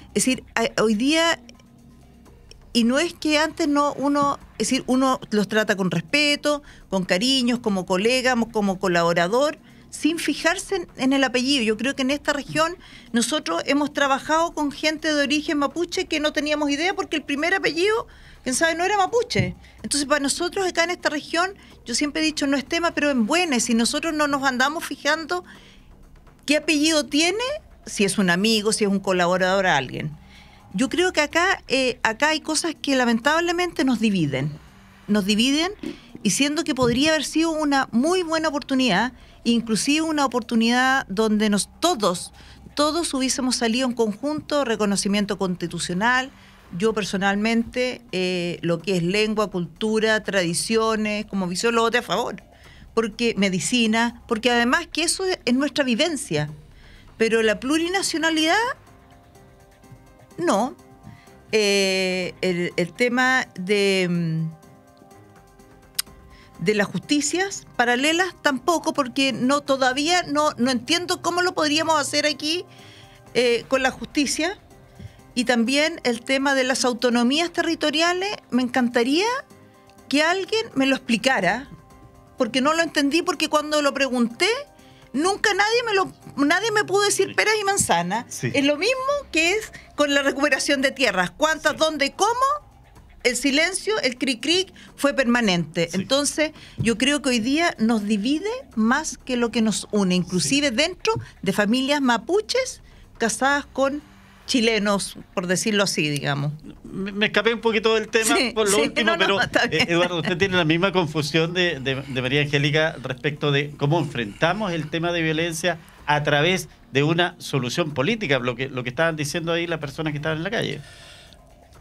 Es decir, hoy día, y no es que antes uno los trata con respeto, con cariños, como colega, como colaborador, sin fijarse en el apellido. Yo creo que en esta región nosotros hemos trabajado con gente de origen mapuche que no teníamos idea porque el primer apellido, quién sabe, no era mapuche. Entonces, para nosotros acá en esta región, yo siempre he dicho, no es tema, pero en buena, si nosotros no nos andamos fijando qué apellido tiene, si es un amigo, si es un colaborador, a alguien. Yo creo que acá hay cosas que lamentablemente nos dividen, y siendo que podría haber sido una muy buena oportunidad, inclusive una oportunidad donde todos hubiésemos salido en conjunto, reconocimiento constitucional. Yo personalmente, lo que es lengua, cultura, tradiciones, como visión, lo voté a favor, porque medicina, porque además que eso es nuestra vivencia, pero la plurinacionalidad, no. El tema de las justicias paralelas tampoco, porque todavía no entiendo cómo lo podríamos hacer aquí con la justicia. Y también el tema de las autonomías territoriales, me encantaría que alguien me lo explicara, porque no lo entendí, porque cuando lo pregunté, nunca nadie me pudo decir peras y manzanas. Sí. Es lo mismo que es con la recuperación de tierras. ¿Cuántas, sí, dónde, cómo? El silencio, el cric-cric fue permanente. Sí. Entonces, yo creo que hoy día nos divide más que lo que nos une, inclusive sí, dentro de familias mapuches casadas con chilenos, por decirlo así, digamos. Me escapé un poquito del tema, sí, por lo último, pero Eduardo, usted tiene la misma confusión de María Angélica respecto de cómo enfrentamos el tema de violencia a través de una solución política, lo que estaban diciendo ahí las personas que estaban en la calle.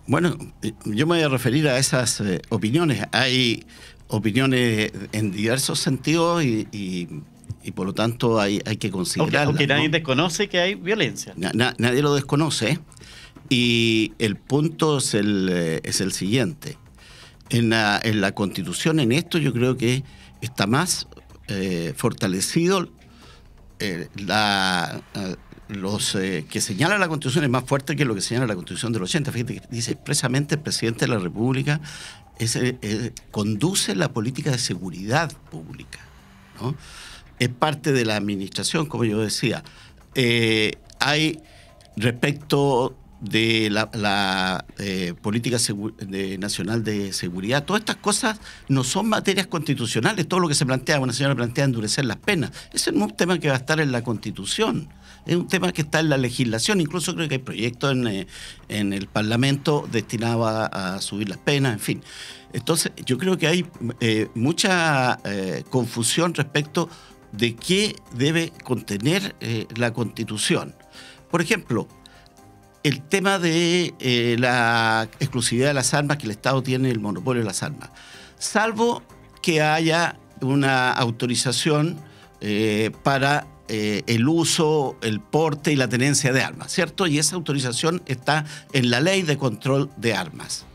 Bueno, yo me voy a referir a esas opiniones. Hay opiniones en diversos sentidos y por lo tanto hay que considerarlas. Aunque nadie desconoce que hay violencia. Nadie lo desconoce. Y el punto es el siguiente. en la Constitución, en esto yo creo que está más fortalecido los que señala la Constitución es más fuerte que lo que señala la Constitución del 80. Fíjate que dice expresamente el presidente de la República conduce la política de seguridad pública, ¿no? Es parte de la administración, como yo decía. Hay respecto de la política nacional de seguridad, todas estas cosas no son materias constitucionales. Todo lo que se plantea, una señora plantea endurecer las penas, ese no es un tema que va a estar en la Constitución, es un tema que está en la legislación. Incluso creo que hay proyectos en el Parlamento destinados a subir las penas, en fin. Entonces yo creo que hay mucha confusión respecto de qué debe contener la Constitución. Por ejemplo, el tema de la exclusividad de las armas, que el Estado tiene el monopolio de las armas. Salvo que haya una autorización para el uso, el porte y la tenencia de armas, ¿cierto? Y esa autorización está en la Ley de Control de Armas.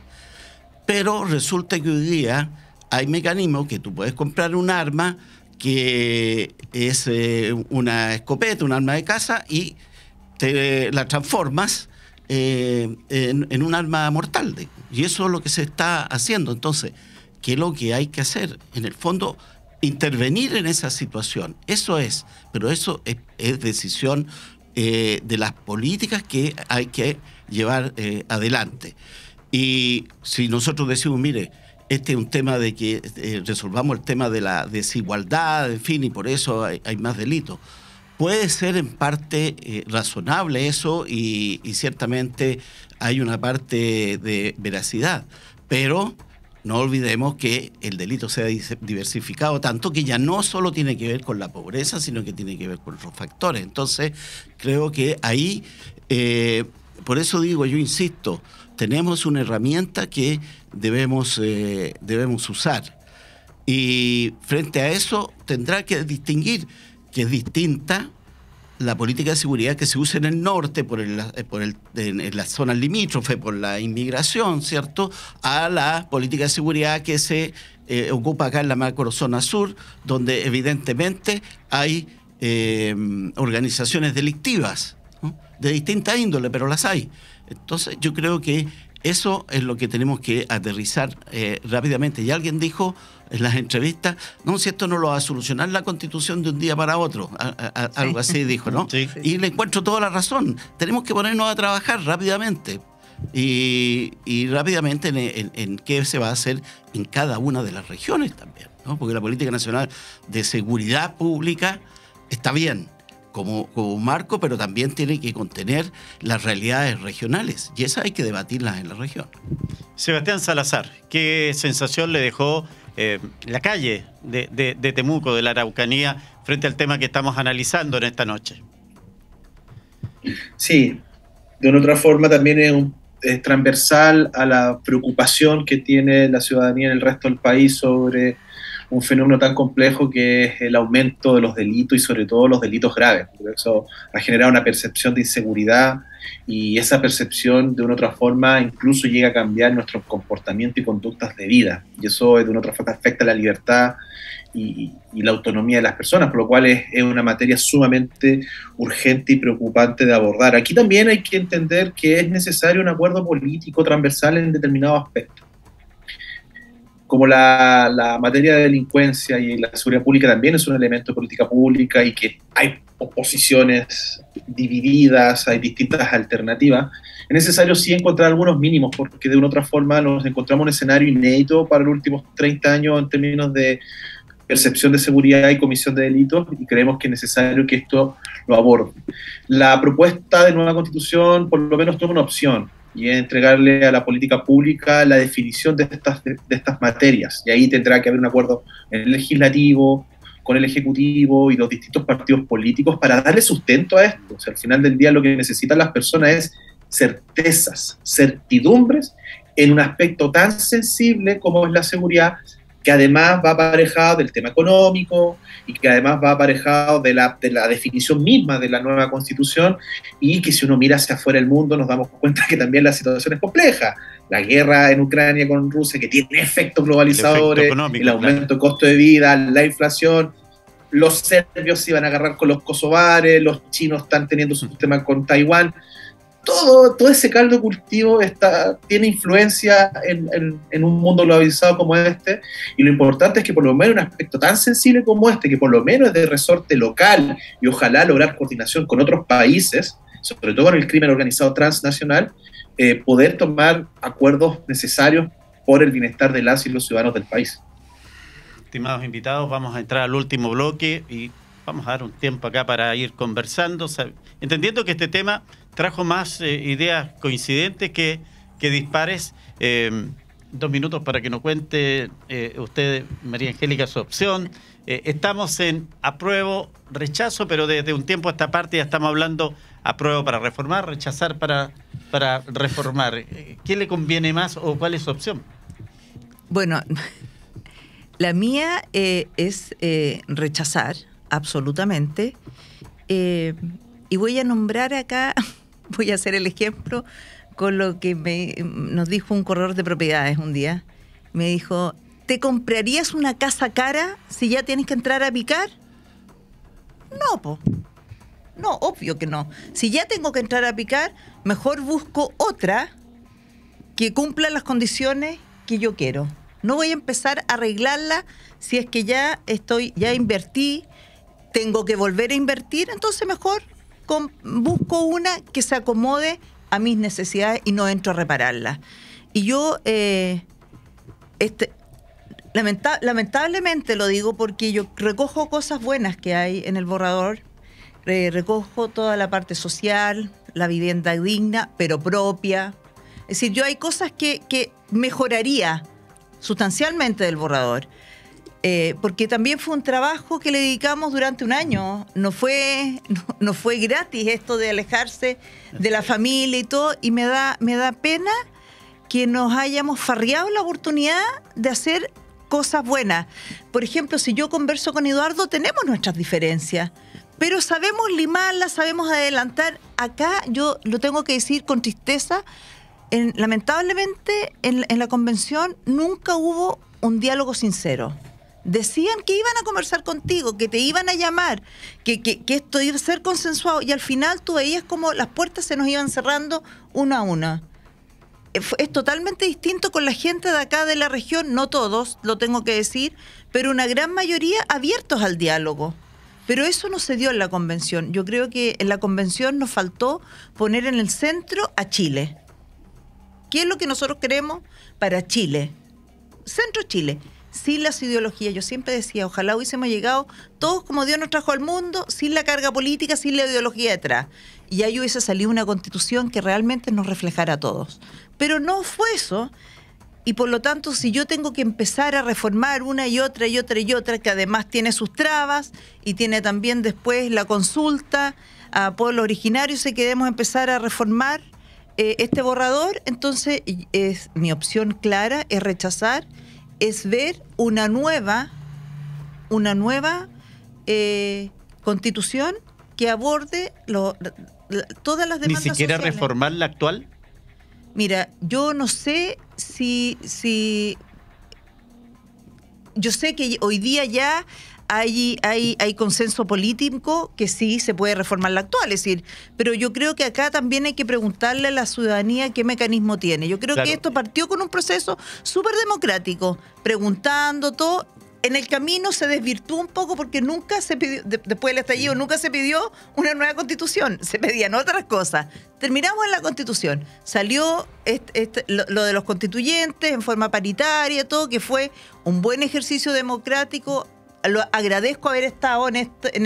Pero resulta que hoy día hay mecanismos que tú puedes comprar un arma que es una escopeta, un arma de caza, y te la transformas en un arma mortal. Y eso es lo que se está haciendo. Entonces, ¿qué es lo que hay que hacer? En el fondo, intervenir en esa situación. Eso es, pero eso es decisión de las políticas que hay que llevar adelante. Y si nosotros decimos, mire, este es un tema de que resolvamos el tema de la desigualdad, en fin, y por eso hay más delitos. Puede ser en parte razonable eso y ciertamente hay una parte de veracidad, pero no olvidemos que el delito se ha diversificado tanto que ya no solo tiene que ver con la pobreza, sino que tiene que ver con otros factores. Entonces, creo que ahí, por eso digo, yo insisto, tenemos una herramienta que debemos usar. Y frente a eso tendrá que distinguir que es distinta la política de seguridad que se usa en el norte en las zonas limítrofes por la inmigración, ¿cierto?, a la política de seguridad que se ocupa acá en la macrozona sur, donde evidentemente hay organizaciones delictivas, ¿no?, de distinta índole, pero las hay. Entonces yo creo que eso es lo que tenemos que aterrizar rápidamente. Y alguien dijo en las entrevistas, no, si esto no lo va a solucionar la Constitución de un día para otro, algo así dijo, ¿no? Sí. Y le encuentro toda la razón. Tenemos que ponernos a trabajar rápidamente y rápidamente en qué se va a hacer en cada una de las regiones también, ¿no? Porque la política nacional de seguridad pública está bien como marco, pero también tiene que contener las realidades regionales, y esas hay que debatirlas en la región. Sebastián Salazar, ¿qué sensación le dejó la calle de Temuco, de la Araucanía, frente al tema que estamos analizando en esta noche? Sí, de una otra forma también es transversal a la preocupación que tiene la ciudadanía en el resto del país sobre un fenómeno tan complejo que es el aumento de los delitos y sobre todo los delitos graves. Porque eso ha generado una percepción de inseguridad y esa percepción de una otra forma incluso llega a cambiar nuestro comportamiento y conductas de vida. Y eso de una otra forma afecta la libertad y la autonomía de las personas, por lo cual es una materia sumamente urgente y preocupante de abordar. Aquí también hay que entender que es necesario un acuerdo político transversal en determinados aspectos. Como la materia de delincuencia y la seguridad pública también es un elemento de política pública y que hay oposiciones divididas, hay distintas alternativas, es necesario sí encontrar algunos mínimos, porque de una u otra forma nos encontramos en un escenario inédito para los últimos 30 años en términos de percepción de seguridad y comisión de delitos, y creemos que es necesario que esto lo aborde. La propuesta de nueva Constitución por lo menos toma una opción, y es entregarle a la política pública la definición de estas materias. Y ahí tendrá que haber un acuerdo en el legislativo, con el ejecutivo y los distintos partidos políticos para darle sustento a esto. O sea, al final del día lo que necesitan las personas es certezas, certidumbres en un aspecto tan sensible como es la seguridad, que además va aparejado del tema económico y que además va aparejado de la definición misma de la nueva Constitución, y que si uno mira hacia afuera del mundo nos damos cuenta que también la situación es compleja la guerra en Ucrania con Rusia, que tiene efectos globalizadores, económico, el aumento de costo de vida, la inflación. Los serbios se iban a agarrar con los kosovares, los chinos están teniendo su tema con Taiwán. Todo ese caldo de cultivo tiene influencia en un mundo globalizado como este, y lo importante es que por lo menos un aspecto tan sensible como este, que por lo menos es de resorte local y ojalá lograr coordinación con otros países, sobre todo con el crimen organizado transnacional, poder tomar acuerdos necesarios por el bienestar de las y los ciudadanos del país. Estimados invitados, vamos a entrar al último bloque y vamos a dar un tiempo acá para ir conversando, entendiendo que este tema trajo más ideas coincidentes que dispares. 2 minutos para que nos cuente usted, María Angélica, su opción. Estamos en apruebo, rechazo, pero desde un tiempo a esta parte ya estamos hablando apruebo para reformar, rechazar para reformar. ¿Qué le conviene más o cuál es su opción? Bueno, la mía es rechazar, absolutamente. Y voy a nombrar acá, voy a hacer el ejemplo con lo que nos dijo un corredor de propiedades un día. Me dijo, ¿te comprarías una casa cara si ya tienes que entrar a picar? No, po. No, obvio que no. Si ya tengo que entrar a picar, mejor busco otra que cumpla las condiciones que yo quiero. No voy a empezar a arreglarla si es que ya invertí, tengo que volver a invertir, entonces mejor busco una que se acomode a mis necesidades y no entro a repararla. Y yo, lamentablemente lo digo porque yo recojo cosas buenas que hay en el borrador, recojo toda la parte social, la vivienda digna, pero propia. Es decir, yo hay cosas que mejoraría sustancialmente del borrador. Porque también fue un trabajo que le dedicamos durante un año. No fue gratis esto de alejarse de la familia y todo. Y me da pena que nos hayamos farreado la oportunidad de hacer cosas buenas. Por ejemplo, si yo converso con Eduardo, tenemos nuestras diferencias, pero sabemos limarlas, sabemos adelantar. Acá yo lo tengo que decir con tristeza. Lamentablemente en la convención nunca hubo un diálogo sincero. Decían que iban a conversar contigo, que te iban a llamar, que esto iba a ser consensuado, y al final tú veías como las puertas se nos iban cerrando una a una. Es totalmente distinto con la gente de acá de la región, no todos, lo tengo que decir, pero una gran mayoría abiertos al diálogo. Pero eso no se dio en la convención. Yo creo que en la convención nos faltó poner en el centro a Chile. ¿Qué es lo que nosotros queremos para Chile? Centro Chile. Sin las ideologías. Yo siempre decía, ojalá hubiésemos llegado todos como Dios nos trajo al mundo, sin la carga política, sin la ideología detrás. Y ahí hubiese salido una constitución que realmente nos reflejara a todos. Pero no fue eso. Y por lo tanto, si yo tengo que empezar a reformar una y otra y otra y otra, que además tiene sus trabas y tiene también después la consulta a pueblos originarios, y queremos empezar a reformar este borrador, entonces mi opción clara es rechazar, es ver una nueva constitución que aborde todas las demandas ¿Ni siquiera sociales. Reformar la actual? Mira, yo no sé si yo sé que hoy día ya hay consenso político que sí se puede reformar la actual, es decir, pero yo creo que acá también hay que preguntarle a la ciudadanía qué mecanismo tiene. Yo creo que esto partió con un proceso súper democrático, preguntando todo. En el camino se desvirtuó un poco porque nunca se pidió, después del estallido, nunca se pidió una nueva constitución, se pedían otras cosas. Terminamos en la constitución, salió lo de los constituyentes en forma paritaria, todo, que fue un buen ejercicio democrático. Lo agradezco haber estado en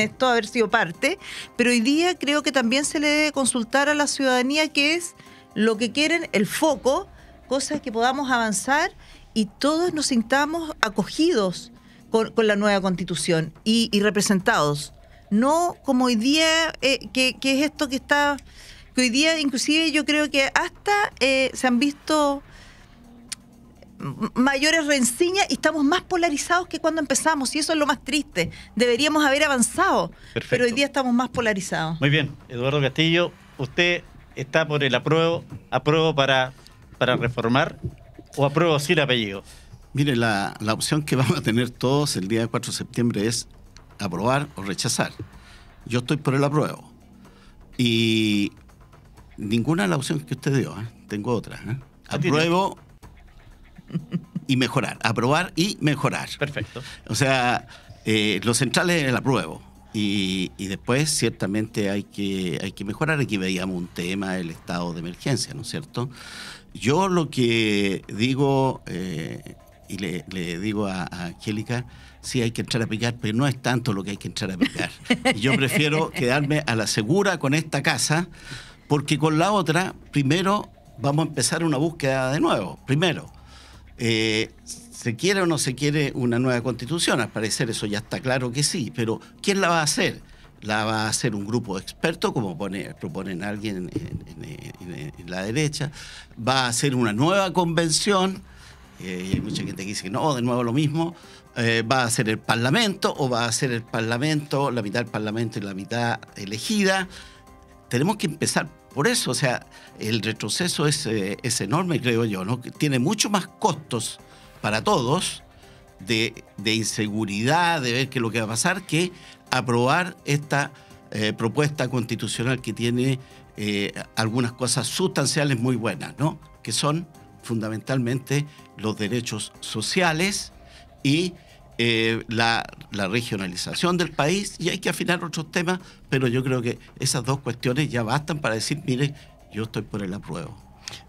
esto, haber sido parte, pero hoy día creo que también se le debe consultar a la ciudadanía qué es lo que quieren, el foco, cosas que podamos avanzar y todos nos sintamos acogidos con la nueva constitución y representados. No como hoy día, que es esto que hoy día inclusive yo creo que hasta se han visto mayores rencillas y estamos más polarizados que cuando empezamos, y eso es lo más triste. Deberíamos haber avanzado. Perfecto. Pero hoy día estamos más polarizados. Muy bien, Eduardo Castillo, usted está por el apruebo para para reformar o apruebo sin apellido? Mire, la opción que vamos a tener todos el día 4 de septiembre es aprobar o rechazar. Yo estoy por el apruebo. Y ninguna de las opciones que usted dio, tengo otra. Apruebo y mejorar. Aprobar y mejorar. Perfecto. O sea, lo central es el apruebo. Y después ciertamente hay que mejorar. Aquí veíamos un tema, el estado de emergencia, ¿no es cierto? Yo lo que digo, y le digo a Angélica, sí hay que entrar a picar, pero no es tanto lo que hay que entrar a picar. Yo prefiero quedarme a la segura con esta casa, porque con la otra, primero vamos a empezar una búsqueda de nuevo. Primero, ¿se quiere o no se quiere una nueva constitución? Al parecer eso ya está claro que sí, pero ¿quién la va a hacer? ¿La va a hacer un grupo de expertos, como proponen alguien en la derecha? ¿Va a hacer una nueva convención? Hay mucha gente que dice que no, de nuevo lo mismo. ¿Va a ser el Parlamento o va a ser el Parlamento, la mitad del Parlamento y la mitad elegida? Tenemos que empezar por eso. O sea, el retroceso es enorme, creo yo, ¿no? Tiene mucho más costos para todos de inseguridad, de ver qué es lo que va a pasar, que aprobar esta propuesta constitucional que tiene algunas cosas sustanciales muy buenas, ¿no? Que son fundamentalmente los derechos sociales y la regionalización del país, y hay que afinar otros temas, pero yo creo que esas dos cuestiones ya bastan para decir, mire, yo estoy por el apruebo.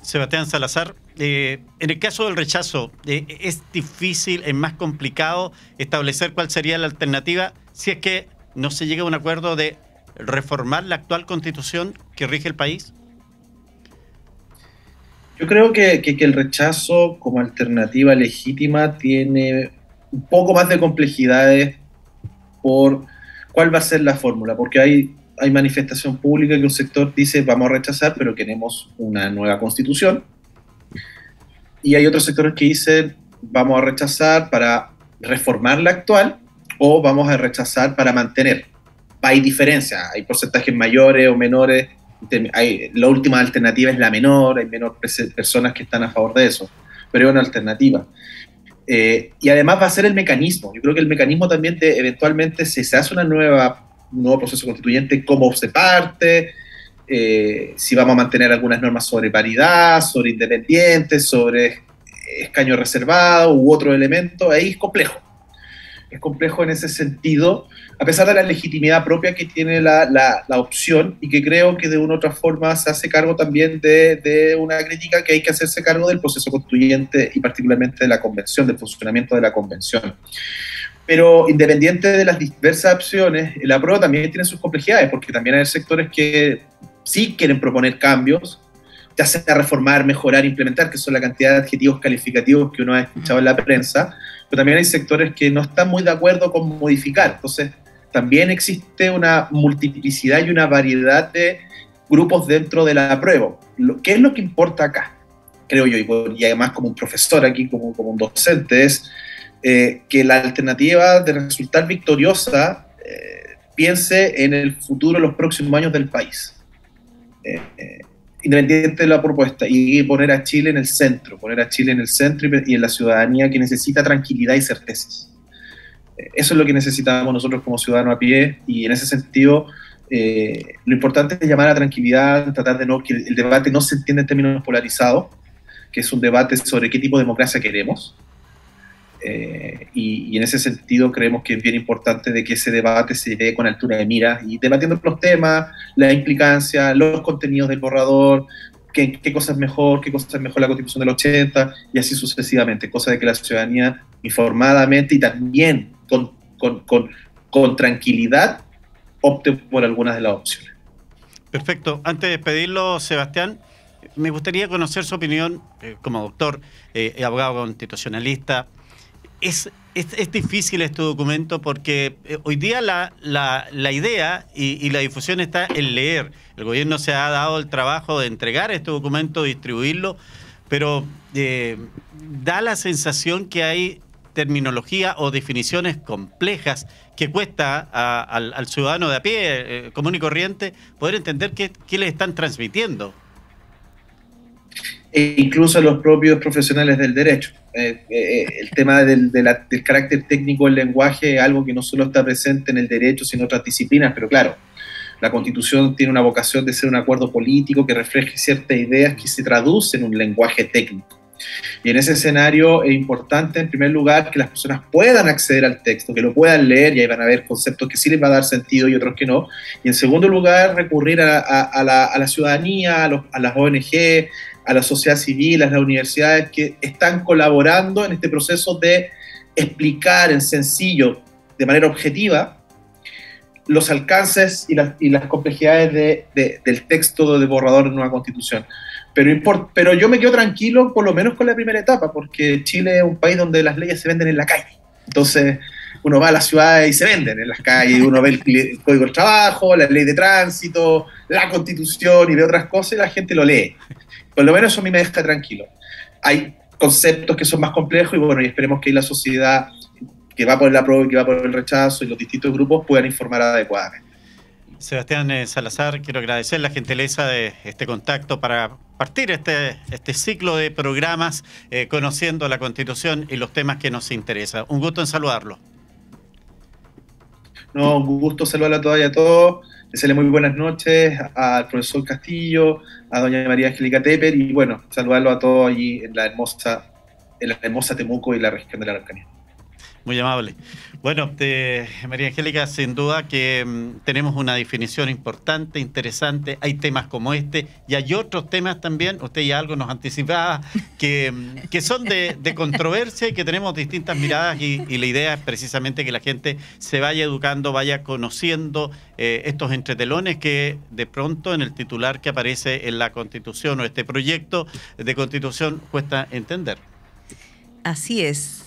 Sebastián Salazar, en el caso del rechazo, ¿es difícil, es más complicado establecer cuál sería la alternativa si es que no se llega a un acuerdo de reformar la actual constitución que rige el país? Yo creo que el rechazo como alternativa legítima tiene un poco más de complejidades por cuál va a ser la fórmula, porque hay manifestación pública que un sector dice vamos a rechazar, pero queremos una nueva constitución, y hay otros sectores que dicen vamos a rechazar para reformar la actual o vamos a rechazar para mantener. Hay diferencias, hay porcentajes mayores o menores. La última alternativa es la menor, hay menos personas que están a favor de eso, pero es una alternativa. Y además va a ser el mecanismo. Yo creo que el mecanismo también eventualmente se hace un nuevo proceso constituyente, cómo se parte, si vamos a mantener algunas normas sobre paridad, sobre independientes, sobre escaño reservado u otro elemento. Ahí es complejo. Es complejo en ese sentido, a pesar de la legitimidad propia que tiene la opción, y que creo que de una u otra forma se hace cargo también de una crítica que hay que hacerse cargo del proceso constituyente y particularmente de la convención, del funcionamiento de la convención. Pero independiente de las diversas opciones, el apruebo también tiene sus complejidades, porque también hay sectores que sí quieren proponer cambios, ya sea reformar, mejorar, implementar, que son la cantidad de adjetivos calificativos que uno ha escuchado en la prensa, pero también hay sectores que no están muy de acuerdo con modificar. Entonces, también existe una multiplicidad y una variedad de grupos dentro del apruebo. ¿Qué es lo que importa acá? Creo yo, y además como un profesor aquí, como un docente, es que la alternativa de resultar victoriosa piense en el futuro, en los próximos años del país. Independiente de la propuesta, y poner a Chile en el centro, y en la ciudadanía que necesita tranquilidad y certezas. Eso es lo que necesitamos nosotros como ciudadanos a pie, y en ese sentido lo importante es llamar a tranquilidad, tratar de que el debate no se entienda en términos polarizados, que es un debate sobre qué tipo de democracia queremos, y en ese sentido creemos que es bien importante de que ese debate se dé con altura de miras y debatiendo los temas, la implicancia, los contenidos del borrador, qué cosa es mejor la Constitución del 80 y así sucesivamente, cosa de que la ciudadanía informadamente y también con tranquilidad opte por algunas de las opciones. Perfecto. Antes de despedirlo, Sebastián, me gustaría conocer su opinión como doctor, abogado constitucionalista. Es difícil este documento porque hoy día la idea y la difusión está en leer. El gobierno se ha dado el trabajo de entregar este documento, distribuirlo, pero da la sensación que hay terminología o definiciones complejas que cuesta al ciudadano de a pie, común y corriente, poder entender qué le están transmitiendo. e incluso los propios profesionales del derecho. El tema del carácter técnico del lenguaje es algo que no solo está presente en el derecho, sino en otras disciplinas, pero claro, la Constitución tiene una vocación de ser un acuerdo político que refleje ciertas ideas que se traducen en un lenguaje técnico. Y en ese escenario es importante, en primer lugar, que las personas puedan acceder al texto, que lo puedan leer, y ahí van a haber conceptos que sí les va a dar sentido y otros que no. Y en segundo lugar, recurrir a la ciudadanía, a las ONG, a la sociedad civil, a las universidades que están colaborando en este proceso de explicar en sencillo, de manera objetiva, los alcances y las complejidades del texto de borrador de nueva Constitución. Pero yo me quedo tranquilo, por lo menos con la primera etapa, porque Chile es un país donde las leyes se venden en la calle. Entonces, uno va a las ciudades y se venden en las calles, uno ve el Código del Trabajo, la ley de tránsito, la Constitución y ve otras cosas y la gente lo lee. Por lo menos eso a mí me deja tranquilo. Hay conceptos que son más complejos y bueno, y esperemos que la sociedad que va por el apruebo y que va por el rechazo y los distintos grupos puedan informar adecuadamente. Sebastián Salazar, quiero agradecer la gentileza de este contacto para partir este ciclo de programas conociendo la Constitución y los temas que nos interesan. Un gusto en saludarlo. No, un gusto saludarlo a todas y a todos. Desearle muy buenas noches al profesor Castillo, a doña María Angélica Tepper y bueno, saludarlo a todos allí en la hermosa Temuco y la región de la Araucanía. Muy amable. Bueno, María Angélica, sin duda que tenemos una definición importante, interesante. Hay temas como este y hay otros temas también, usted ya algo nos anticipaba, que son de controversia y que tenemos distintas miradas y la idea es precisamente que la gente se vaya educando, vaya conociendo estos entretelones que de pronto en el titular que aparece en la Constitución o este proyecto de Constitución cuesta entender. Así es.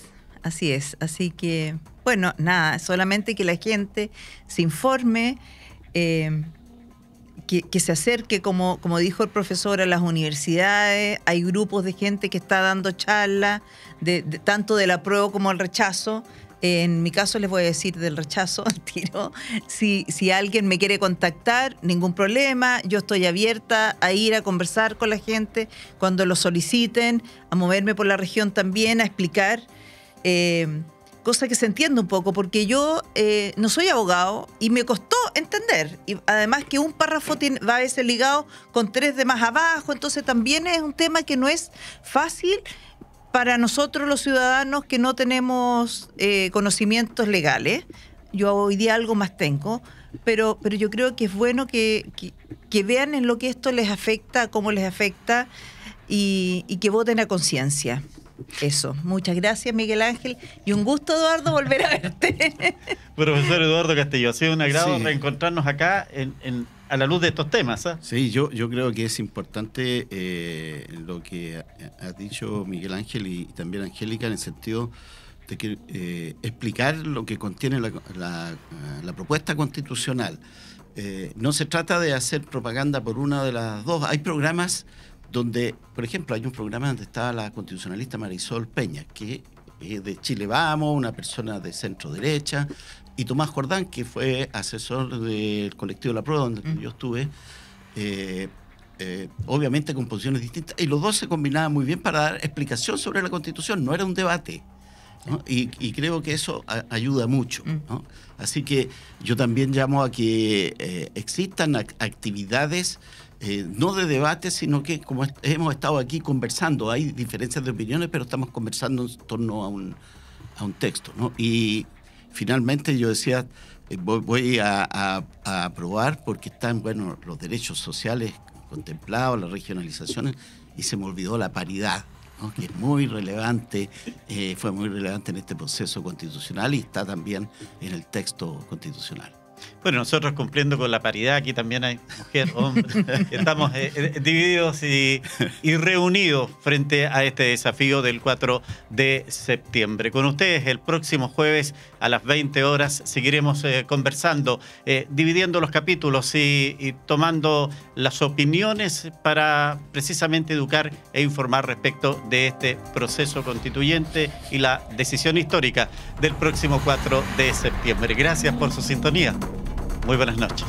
Así que, bueno, nada, solamente que la gente se informe, que se acerque, como dijo el profesor, a las universidades. Hay grupos de gente que está dando charlas, tanto del apruebo como el rechazo. En mi caso les voy a decir del rechazo al tiro. Si alguien me quiere contactar, ningún problema. Yo estoy abierta a ir a conversar con la gente cuando lo soliciten, a moverme por la región también, a explicar. Cosa que se entiende un poco, porque yo no soy abogado y me costó entender. Y además que un párrafo va a veces ligado con 3 de más abajo, entonces también es un tema que no es fácil para nosotros los ciudadanos que no tenemos conocimientos legales. Yo hoy día algo más tengo, pero yo creo que es bueno que vean en lo que esto les afecta, cómo les afecta y que voten a conciencia. Eso. Muchas gracias, Miguel Ángel. Y un gusto, Eduardo, volver a verte. Profesor Eduardo Castillo, ha sido un agrado reencontrarnos acá a la luz de estos temas. Sí, yo creo que es importante lo que ha dicho Miguel Ángel y también Angélica, en el sentido de que explicar lo que contiene la propuesta constitucional. No se trata de hacer propaganda por una de las dos. Hay programas donde, por ejemplo, hay un programa donde está la constitucionalista Marisol Peña, que es de Chile Vamos, una persona de centro derecha, y Tomás Jordán, que fue asesor del colectivo La Prueba, donde yo estuve, obviamente con posiciones distintas, y los dos se combinaban muy bien para dar explicación sobre la Constitución, no era un debate, ¿no? Y creo que eso ayuda mucho, ¿no? Así que yo también llamo a que existan actividades no de debate, sino que como hemos estado aquí conversando, hay diferencias de opiniones, pero estamos conversando en torno a un texto, ¿no? Y finalmente yo decía, voy a aprobar porque están, bueno, los derechos sociales contemplados, las regionalizaciones, y se me olvidó la paridad, ¿no? Que es muy relevante, fue muy relevante en este proceso constitucional y está también en el texto constitucional. Bueno, nosotros cumpliendo con la paridad, aquí también hay mujer, hombre, estamos divididos y reunidos frente a este desafío del 4 de septiembre. Con ustedes el próximo jueves a las 20 horas seguiremos conversando, dividiendo los capítulos y tomando las opiniones para precisamente educar e informar respecto de este proceso constituyente y la decisión histórica del próximo 4 de septiembre. Gracias por su sintonía. Muy buenas noches.